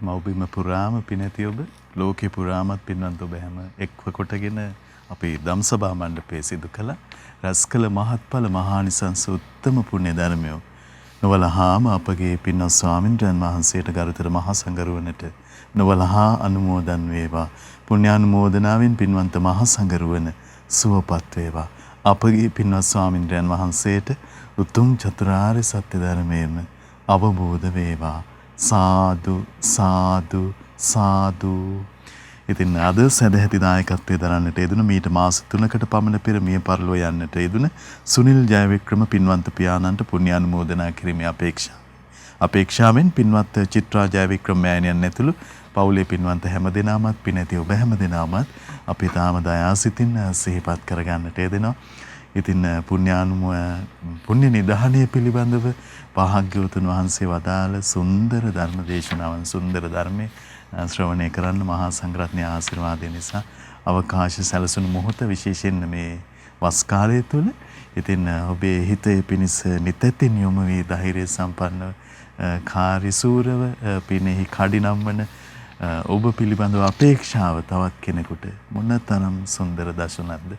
මව්බිම පුරාම පිනැති ඔබ ලෝකේ පුරාමත් පින්වන්ත ඔබ හැම එක්ව කොටගෙන අපේ ධම්සභා මණ්ඩපයේ සිදු කළ රැස් කළ මහත්ඵල මහානිසංස උත්තම පුණ්‍ය ධර්මය නොවලහාම අපගේ පින්වත් ස්වාමින්ද්‍රයන් වහන්සේට ගරුතර මහා සංඝරුවනට නොවලහා අනුමෝදන් වේවා. පුණ්‍යානුමෝදනාවෙන් පින්වන්ත මහා සංඝරුවන සුවපත් වේවා. අපගේ පින්වත් ස්වාමින්ද්‍රයන් වහන්සේට උතුම් චතුරාර්ය සත්‍ය ධර්මයෙන් අවබෝධ වේවා. සාදු සාදු සාදු. ඉතින් අද සදැහැති දායකත්වයේ දරන්නට යෙදුණු මීට මාස 3කට පමණ පෙර මිය පරලෝ යන්නට යෙදුණ සුනිල් ජයවික්‍රම පින්වන්ත පියාණන්ට පුණ්‍යානුමෝදනා කිරීමේ අපේක්ෂාවෙන් පින්වත් චිත්‍රා ජයවික්‍රම මෑණියන් ඇතුළු පවුලේ පින්වන්ත හැමදෙනාමත් පිනැති ඔබ හැමදෙනාමත් අපි තාම දයාසිතින් සිහිපත් කරගන්නට යෙදෙනවා. ඉතින් පුණ්‍ය නිධානය පිළිබඳව භාග්‍යවතුන් වහන්සේ වදාළ සුන්දර ධර්ම දේශනාවන් සුන්දර ධර්මයේ ශ්‍රවණය කරන්න මහා සංඝරත්නයේ ආශිර්වාදය නිසා අවකාශ සැලසුණු මොහොත විශේෂයෙන් මේ වස් කාලය තුල ඉතින් ඔබේ හිතේ පිනිස නිතැතින් යොමු වී ධෛර්ය සම්පන්නව කාර්යසූරව පිනෙහි කඩිනම්වන ඔබ පිළිබඳව අපේක්ෂාව තවත් කෙනෙකුට මොනතරම් සුන්දර දර්ශනක්ද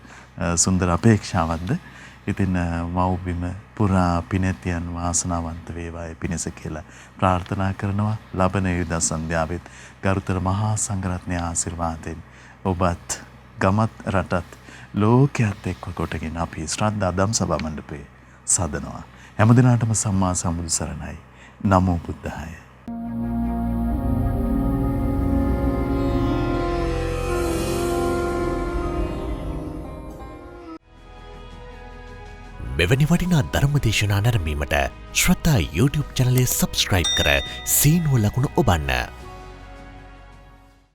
සුන්දර අපේක්ෂාවක්ද. ඉතින් මව්බිම පුරා පිනැතියන් වාසනාවන්ත වේවායි පිණිස කියලා ප්‍රාර්ථනා කරනවා. ලබන ඉරිදා සන්ධ්‍යාවෙත් ගරුතර මහා සංඝරත්නයේ ආශිර්වාදයෙන් ඔබත් ගමත් රටත් ලෝකයේත් එක්ව කොටගෙන අපි ශ්‍රද්ධා ධම්සභා මණ්ඩපයේ සදනවා. හැමදිනාටම සම්මා සම්බුදු සරණයි. නමෝ බුද්ධාය. මෙවැනි වටිනා ධර්මදේශනා නැරඹීමට ශ්‍රද්ධා YouTube චැනලය සබස්ක්‍රයිබ් කර සීනුව ලකුණ ඔබන්න.